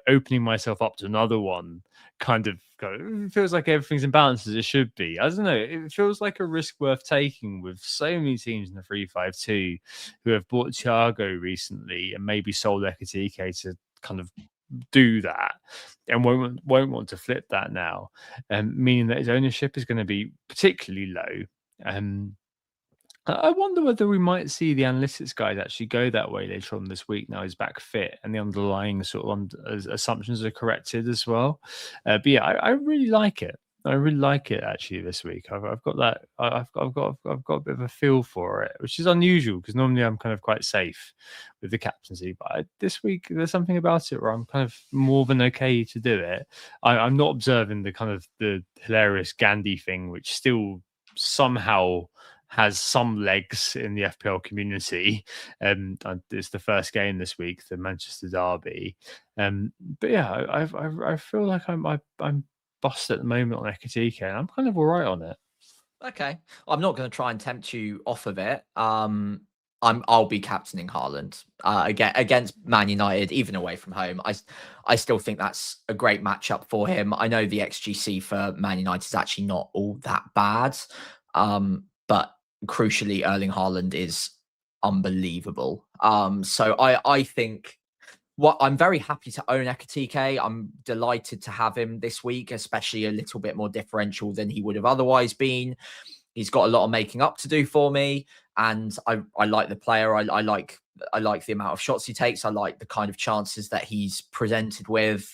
opening myself up to another one, kind of it feels like everything's in balance as it should be. I don't know. It feels like a risk worth taking with so many teams in the 3-5-2 who have bought Thiago recently and maybe sold Ekatike to kind of do that and won't want to flip that now, meaning that his ownership is going to be particularly low. I wonder whether we might see the analytics guys actually go that way later on this week. Now he's back fit and the underlying sort of assumptions are corrected as well. But yeah, I really like it. I really like it actually this week. I've got that. I've got a bit of a feel for it, which is unusual because normally I'm kind of quite safe with the captaincy. But this week there's something about it where I'm kind of more than okay to do it. I'm not observing the kind of the hilarious Gandhi thing, which still somehow has some legs in the FPL community. It's the first game this week, the Manchester derby. But yeah, I feel like I'm bust at the moment on Ekatike, and I'm kind of all right on it. Okay, I'm not going to try and tempt you off of it. I'll be captaining Haaland against Man United, even away from home. I still think that's a great matchup for him. I know the XGC for Man United is actually not all that bad, but crucially, Erling Haaland is unbelievable. So I think I'm very happy to own Ekatike. I'm delighted to have him this week, especially a little bit more differential than he would have otherwise been. He's got a lot of making up to do for me, and I like the player. I like the amount of shots he takes. I like the kind of chances that he's presented with.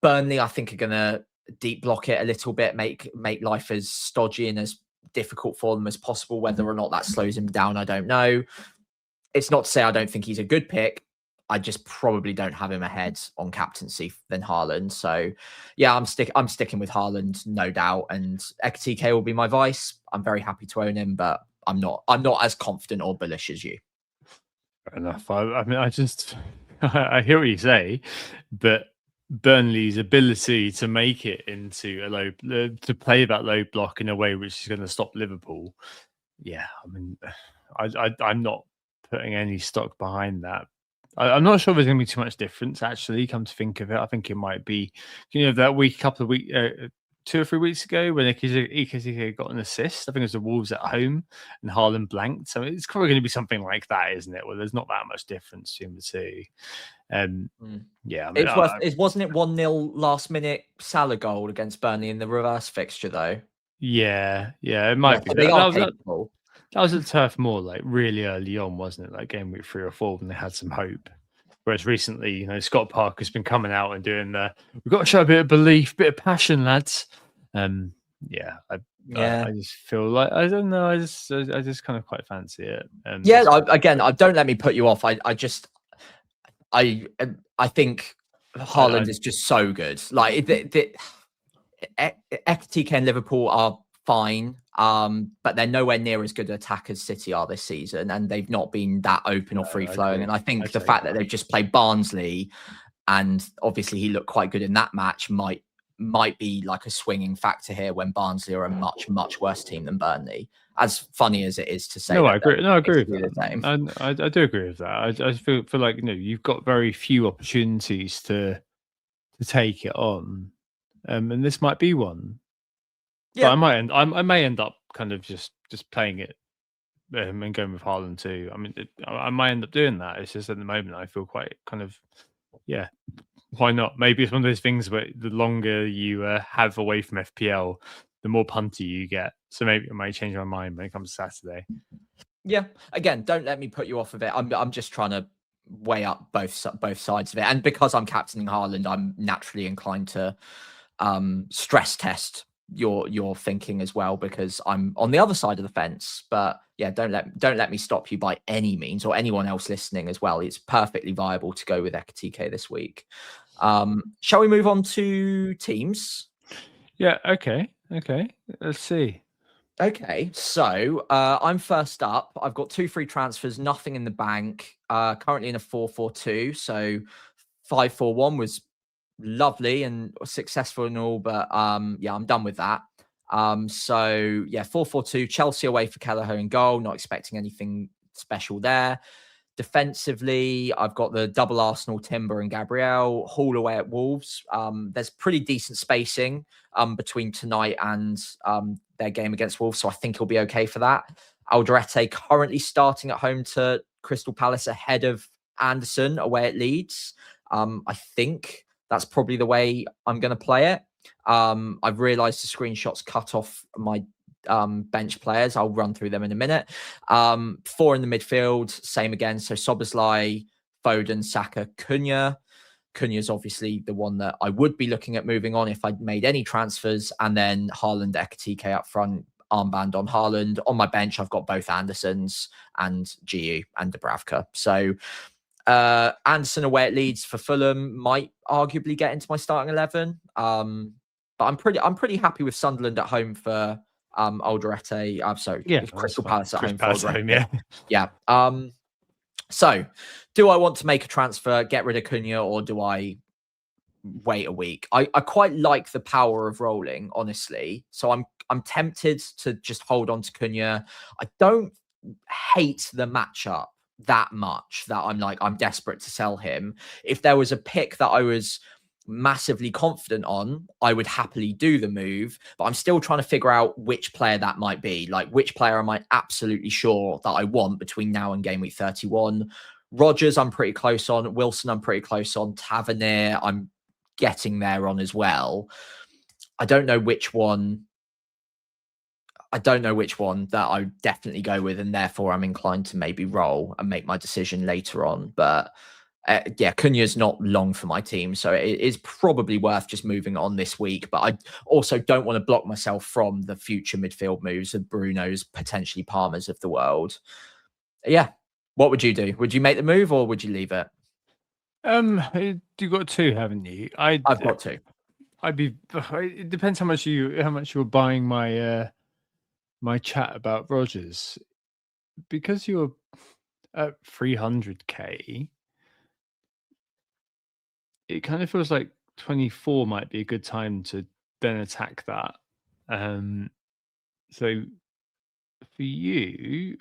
Burnley, I think, are going to deep block it a little bit, make life as stodgy and as difficult for them as possible. Whether or not that slows him down, I don't know. It's not to say I don't think he's a good pick. I just probably don't have him ahead on captaincy than Haaland. So yeah, I'm sticking with Haaland, no doubt. And Ekatike will be my vice. I'm very happy to own him, but I'm not as confident or bullish as you. Fair enough. I mean, I hear what you say, but Burnley's ability to make it into a to play that low block in a way which is going to stop Liverpool. Yeah, I mean, I'm not putting any stock behind that. I'm not sure there's going to be too much difference, actually, come to think of it. I think it might be, that week, 2 or 3 weeks ago, when Ekatike got an assist. I think it was the Wolves at home and Haaland blanked. So it's probably going to be something like that, isn't it? Well, there's not that much difference between the two. Yeah. I mean, wasn't it 1-0 last minute Salah goal against Burnley in the reverse fixture, though? Yeah, it might be. That was at Turf Moor, like really early on, wasn't it? Like game week 3 or 4 when they had some hope. Whereas recently, Scott Parker's been coming out and doing we've got to show a bit of belief, bit of passion, lads. I just feel like I don't know. I just kind of quite fancy it. Don't let me put you off. I think Haaland is just so good. Like Ekatike and Liverpool are fine. But they're nowhere near as good an attack as City are this season, and they've not been that open or free flowing. And I think the fact that they've just played Barnsley, and obviously he looked quite good in that match, might be like a swinging factor here when Barnsley are a much worse team than Burnley. As funny as it is to say. No, I agree. No, I agree with that. And I do agree with that. I feel like, you know, you've got very few opportunities to take it on, and this might be one. Yeah, but I may end up kind of just playing it and going with Haaland too. I mean, I might end up doing that. It's just at the moment I feel quite kind of, yeah, why not? Maybe it's one of those things where the longer you have away from FPL, the more punty you get. So maybe I might change my mind when it comes to Saturday. Yeah, again, don't let me put you off of it. I'm just trying to weigh up both sides of it, and because I'm captaining Haaland, I'm naturally inclined to stress test your thinking as well, because I'm on the other side of the fence. But yeah, don't let me stop you by any means, or anyone else listening as well. It's perfectly viable to go with Ekitike this week. Shall we move on to teams? Yeah, okay. Let's see. Okay, so I'm first up. I've got 2 free transfers, nothing in the bank. Currently in a 4-4-2, so 5-4-1 was lovely and successful and all, but yeah, I'm done with that. So yeah, 4-4-2, Chelsea away for Kelleher in goal. Not expecting anything special there. Defensively, I've got the double Arsenal, Timber and Gabriel. Hall away at Wolves. There's pretty decent spacing between tonight and their game against Wolves, so I think he'll be okay for that. Alderete currently starting at home to Crystal Palace ahead of Anderson away at Leeds. I think that's probably the way I'm going to play it. I've realised the screenshots cut off my bench players. I'll run through them in a minute. 4 in the midfield, same again. So Szoboszlai, Foden, Saka, Cunha. Cunha's obviously the one that I would be looking at moving on if I'd made any transfers. And then Haaland, Ekitike up front, armband on Haaland. On my bench, I've got both Andersons and GU and Dubravka. So Anderson away at Leeds for Fulham might arguably get into my starting 11. But I'm pretty happy with Sunderland at home for Alderete. I'm sorry, Crystal Palace at home for Alderete. Yeah. So do I want to make a transfer, get rid of Cunha, or do I wait a week? I quite like the power of rolling, honestly. So I'm tempted to just hold on to Cunha. I don't hate the matchup that much that I'm desperate to sell him. If there was a pick that I was massively confident on, I would happily do the move, but I'm still trying to figure out which player that might be. Like, which player am I absolutely sure that I want between now and game week 31? Rodgers, I'm pretty close on. Wilson, I'm pretty close on. Tavernier, I'm getting there on as well. I don't know which one that I would definitely go with, and therefore I'm inclined to maybe roll and make my decision later on. But yeah, Cunha's not long for my team, so it is probably worth just moving on this week. But I also don't want to block myself from the future midfield moves of Bruno's, potentially Palmer's of the world. Yeah, what would you do? Would you make the move or would you leave it? You got 2, haven't you? I've got 2. It depends how much you're buying my my chat about Rodgers, because you're at 300k. It kind of feels like 24 might be a good time to then attack that. So for you,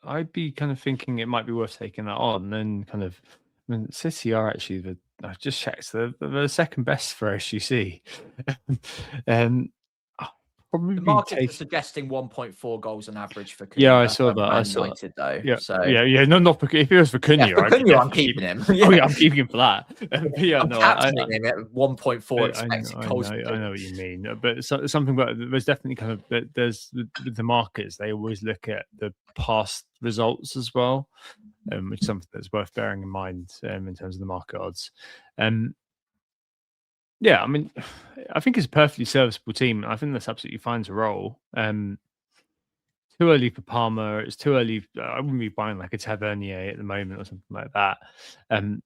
I'd be kind of thinking it might be worth taking that on. And kind of, I mean, City are actually I've just checked, the second best for SUC. Probably the market is suggesting 1.4 goals on average for Cunha. Yeah, I saw that. I saw United, though. Yeah, so yeah. No, not for, if it was for Cunha, for Cunha, I'm keeping him. Oh yeah, I'm keeping him for that. Yeah, I'm captaining him at 1.4 expected goals. I know what you mean, but something about there's definitely kind of there's with the markets, they always look at the past results as well, which is something that's worth bearing in mind in terms of the market odds. Yeah, I mean, I think it's a perfectly serviceable team. I think that's absolutely fine to roll. Too early for Palmer. It's too early. I wouldn't be buying like a Tavernier at the moment or something like that.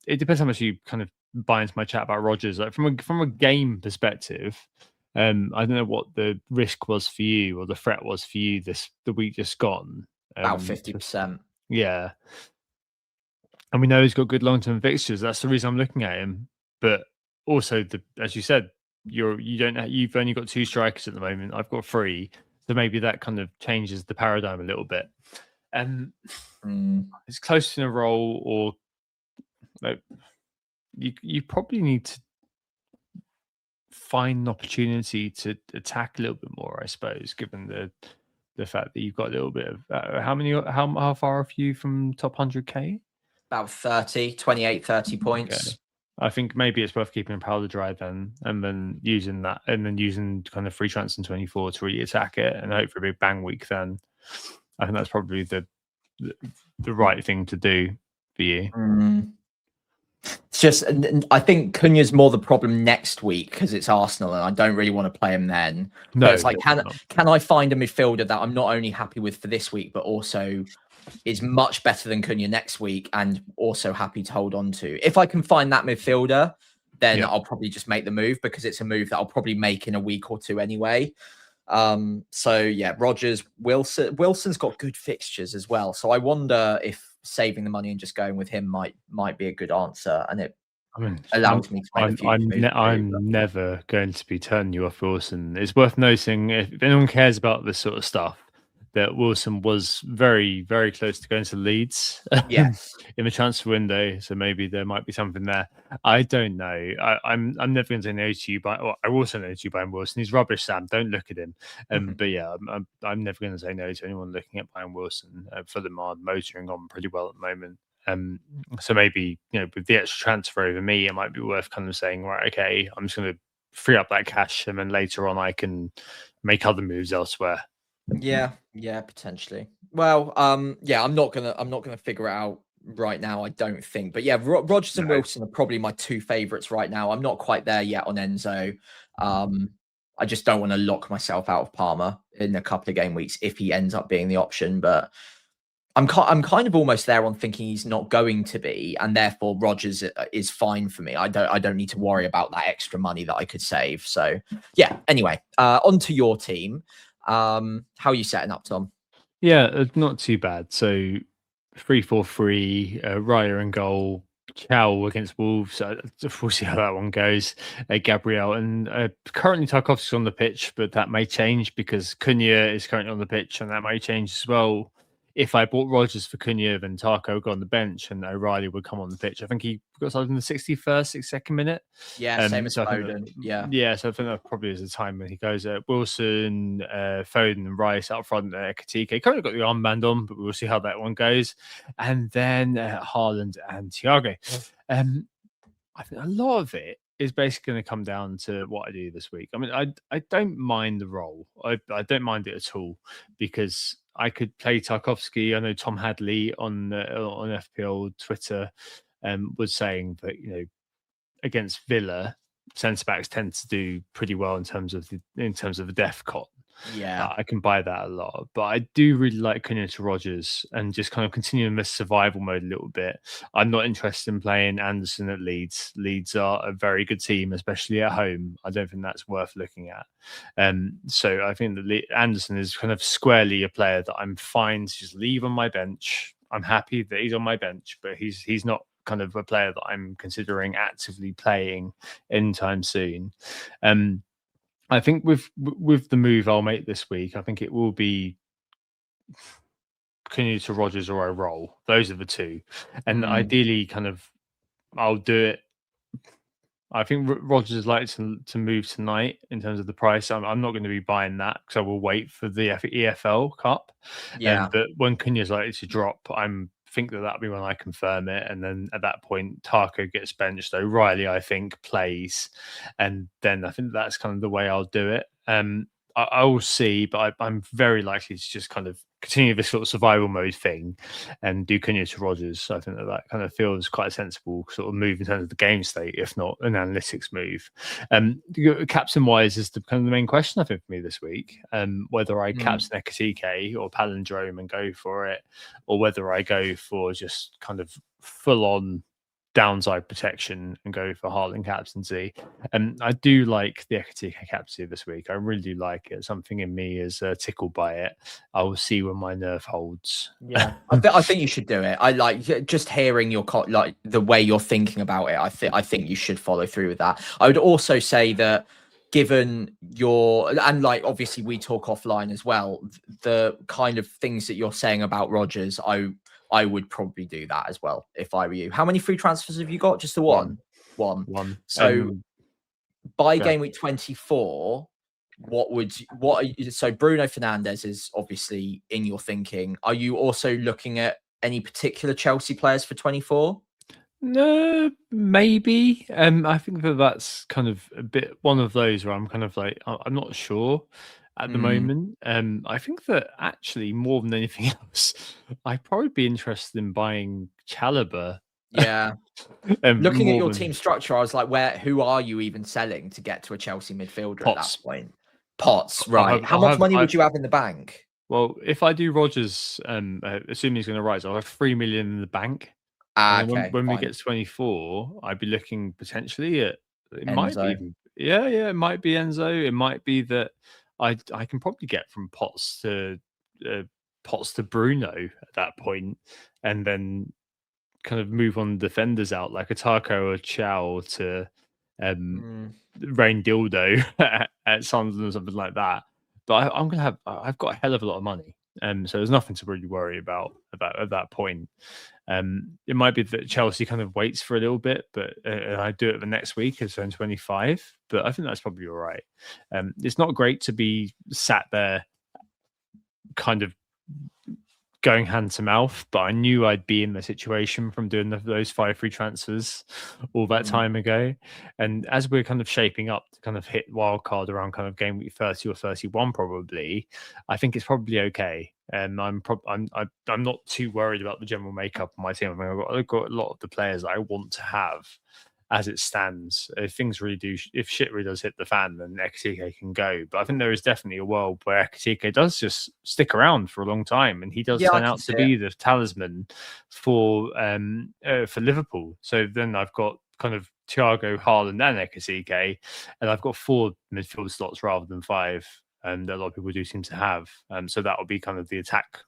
It depends how much you kind of buy into my chat about Rodgers. Like from a game perspective, I don't know what the risk was for you or the threat was for you the week just gone. About 50%. Yeah. And we know he's got good long-term fixtures. That's the reason I'm looking at him. But also, as you said, you've only got 2 strikers at the moment. I've got 3, so maybe that kind of changes the paradigm a little bit. And it's close to a role, or like, you probably need to find an opportunity to attack a little bit more, I suppose, given the fact that you've got a little bit of how far off you from top 100k? About 30 points. Okay. I think maybe it's worth keeping powder dry then, and then using kind of free transfer in 24 to really attack it, and hope for a big bang week. Then I think that's probably the right thing to do for you. It's just, I think Cunha's more the problem next week because it's Arsenal, and I don't really want to play him then. No, but it's like, can I find a midfielder that I'm not only happy with for this week, but also is much better than Cunha next week, and also happy to hold on to? If I can find that midfielder, then I'll probably just make the move, because it's a move that I'll probably make in a week or 2 anyway. So yeah, Rodgers, Wilson's got good fixtures as well. So I wonder if saving the money and just going with him might be a good answer, and it allows me to make a few I'm never going to be turning you off Wilson. It's worth noting, if anyone cares about this sort of stuff, that Wilson was very, very close to going to Leeds in the transfer window. So maybe there might be something there. I don't know. I'm never going to say no to you, but I will say no to you, Brian Wilson. He's rubbish, Sam. Don't look at him. But yeah, I'm never going to say no to anyone looking at Brian Wilson. Fulham are motoring on pretty well at the moment. So maybe, with the extra transfer over me, it might be worth kind of saying, right, okay, I'm just going to free up that cash, and then later on I can make other moves elsewhere. Yeah, potentially. Well, yeah, I'm not gonna figure it out right now, I don't think. But yeah, Rodgers and Wilson are probably my 2 favorites right now. I'm not quite there yet on Enzo. I just don't want to lock myself out of Palmer in a couple of game weeks if he ends up being the option. But I'm kind of almost there on thinking he's not going to be, and therefore Rodgers is fine for me. I don't need to worry about that extra money that I could save. So yeah. Anyway, on to your team. How are you setting up, Tom? Yeah, not too bad. So 3-4-3, Raya in goal, Chow against Wolves. We'll see how that one goes. Gabriel, and currently Tarkovsky's on the pitch, but that may change because Cunha is currently on the pitch, and that may change as well. If I bought Rodgers for Cunha, then Tarko would go on the bench and O'Reilly would come on the pitch. I think he got started in the 61st, 62nd minute. Yeah, same as Foden. Yeah, so I think that probably is the time when he goes. Wilson, Foden, and Rice out front. Katike currently got the armband on, but we'll see how that one goes. And then Haaland and Thiago. I think a lot of it is basically going to come down to what I do this week. I mean, I don't mind the role. I don't mind it at all, because I could play Tarkovsky. I know Tom Hadley on FPL Twitter was saying that, against Villa, centre backs tend to do pretty well in terms of the def cot. Yeah, I can buy that a lot, but I do really like Cunha to Rodgers and just kind of continue in this survival mode a little bit. I'm not interested in playing Anderson at Leeds. Leeds are a very good team, especially at home. I don't think that's worth looking at. So I think that Anderson is kind of squarely a player that I'm fine to just leave on my bench. I'm happy that he's on my bench, but he's not kind of a player that I'm considering actively playing anytime soon. I think with the move I'll make this week, I think it will be Cunha to Rodgers or I roll. Those are the 2. And ideally, kind of, I'll do it. I think Rodgers is likely to move tonight in terms of the price. I'm not going to be buying that because I will wait for the EFL Cup. Yeah. But when Cunha is likely to drop, think that'll be when I confirm it, and then at that point Tarko gets benched. O'Reilly, I think, plays, and then I think that's kind of the way I'll do it. I will see, but I'm very likely to just kind of continue this sort of survival mode thing and do Cunha to Rodgers. So I think that kind of feels quite a sensible sort of move in terms of the game state, if not an analytics move. Captain wise is the kind of the main question I think for me this week. Whether I captain Ekatike or Palindrome and go for it, or whether I go for just kind of full on downside protection and go for Haaland captaincy. And I do like the Ekitike captaincy this week. I really do like it. Something in me is tickled by it. I will see when my nerve holds. Yeah, I think you should do it. I like just hearing your like the way you're thinking about it. I think you should follow through with that. I would also say that given your, and like obviously we talk offline as well, the kind of things that you're saying about Rodgers, I would probably do that as well if I were you. How many free transfers have you got? Just the one. So by game week 24, so Bruno Fernandes is obviously in your thinking. Are you also looking at any particular Chelsea players for 24? No, maybe. I think that's kind of a bit one of those where I'm kind of like, I'm not sure at the moment. I think that actually more than anything else, I'd probably be interested in buying Chalobah. Yeah. Looking at your team structure, I was like, who are you even selling to get to a Chelsea midfielder at that point? Potts, right. How much money would you have in the bank? Well, if I do Rodgers, assuming he's going to rise, I'll have 3 million in the bank. Okay, when we get to 24, I'd be looking potentially at it Enzo. Might be it might be Enzo. It might be that I can probably get from Potts to Bruno at that point, and then kind of move on defenders out like a Taco or Chow to Rain Dildo at Sunderland or something like that. But I've got a hell of a lot of money, so there's nothing to really worry about at that point. It might be that Chelsea kind of waits for a little bit, but I do it the next week as in 25. But I think that's probably all right. It's not great to be sat there kind of going hand to mouth, but I knew I'd be in the situation from doing those 5 free transfers all that time ago. And as we're kind of shaping up to kind of hit wildcard around kind of game week 30 or 31, probably, I think it's probably okay. And I'm not too worried about the general makeup of my team. I mean, I've got a lot of the players that I want to have as it stands. If shit really does hit the fan, then Ekitike can go. But I think there is definitely a world where Ekitike does just stick around for a long time, and he does turn out to be the talisman for Liverpool. So then I've got kind of Thiago, Haaland, and Ekitike, and I've got 4 midfield slots rather than 5. And a lot of people do seem to have. So that will be kind of the attack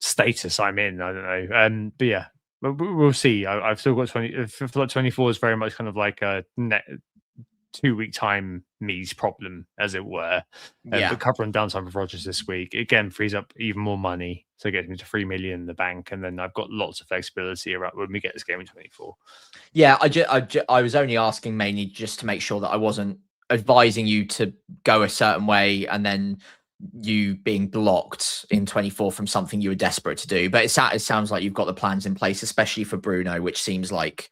status I'm in. I don't know. But yeah, we'll see. I've still got 20. I feel like 24 is very much kind of like a 2-week time me's problem, as it were. But covering downside with Rodgers this week again frees up even more money, so it gets me to 3 million in the bank, and then I've got lots of flexibility around when we get this game in 24. Yeah, I was only asking mainly just to make sure that I wasn't advising you to go a certain way and then you being blocked in 24 from something you were desperate to do. But it sounds like you've got the plans in place, especially for Bruno, which seems like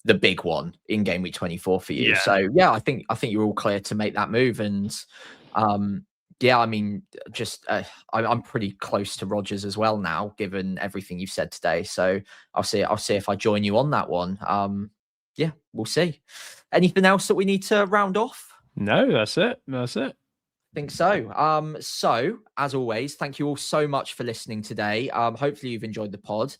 the big one in game week 24 for you. So yeah, I think you're all clear to make that move. And I mean, just I'm pretty close to Rodgers as well now, given everything you've said today. So I'll see if I join you on that one. Yeah, we'll see. Anything else that we need to round off? No, that's it. I think so. So as always, thank you all so much for listening today. Hopefully you've enjoyed the pod.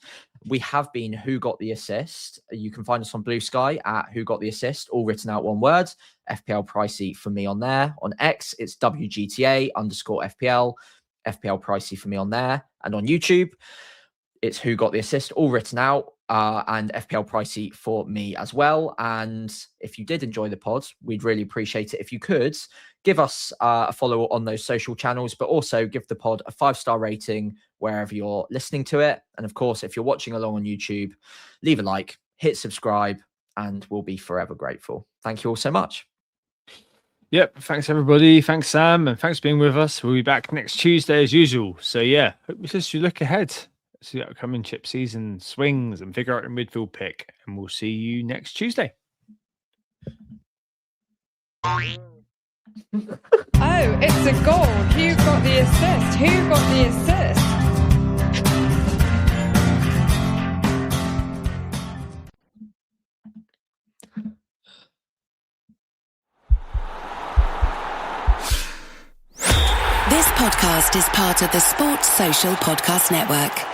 We have been Who Got the Assist. You can find us on Blue Sky at Who Got the Assist, all written out one word. FPL Pricey for me on there. On X, it's WGTA_FPL. FPL Pricey for me on there. And on YouTube, it's Who Got the Assist, all written out. And FPL Pricey for me as well. And if you did enjoy the pod, we'd really appreciate it if you could give us a follow on those social channels, but also give the pod a 5-star rating wherever you're listening to it. And of course, if you're watching along on YouTube, leave a like, hit subscribe, and we'll be forever grateful. Thank you all so much. Yep. Thanks, everybody. Thanks, Sam. And thanks for being with us. We'll be back next Tuesday as usual. So yeah, hope you look ahead. See the upcoming chip season swings and figure out your midfield pick. And we'll see you next Tuesday. Oh, it's a goal. Who got the assist? Who got the assist? This podcast is part of the Sports Social Podcast Network.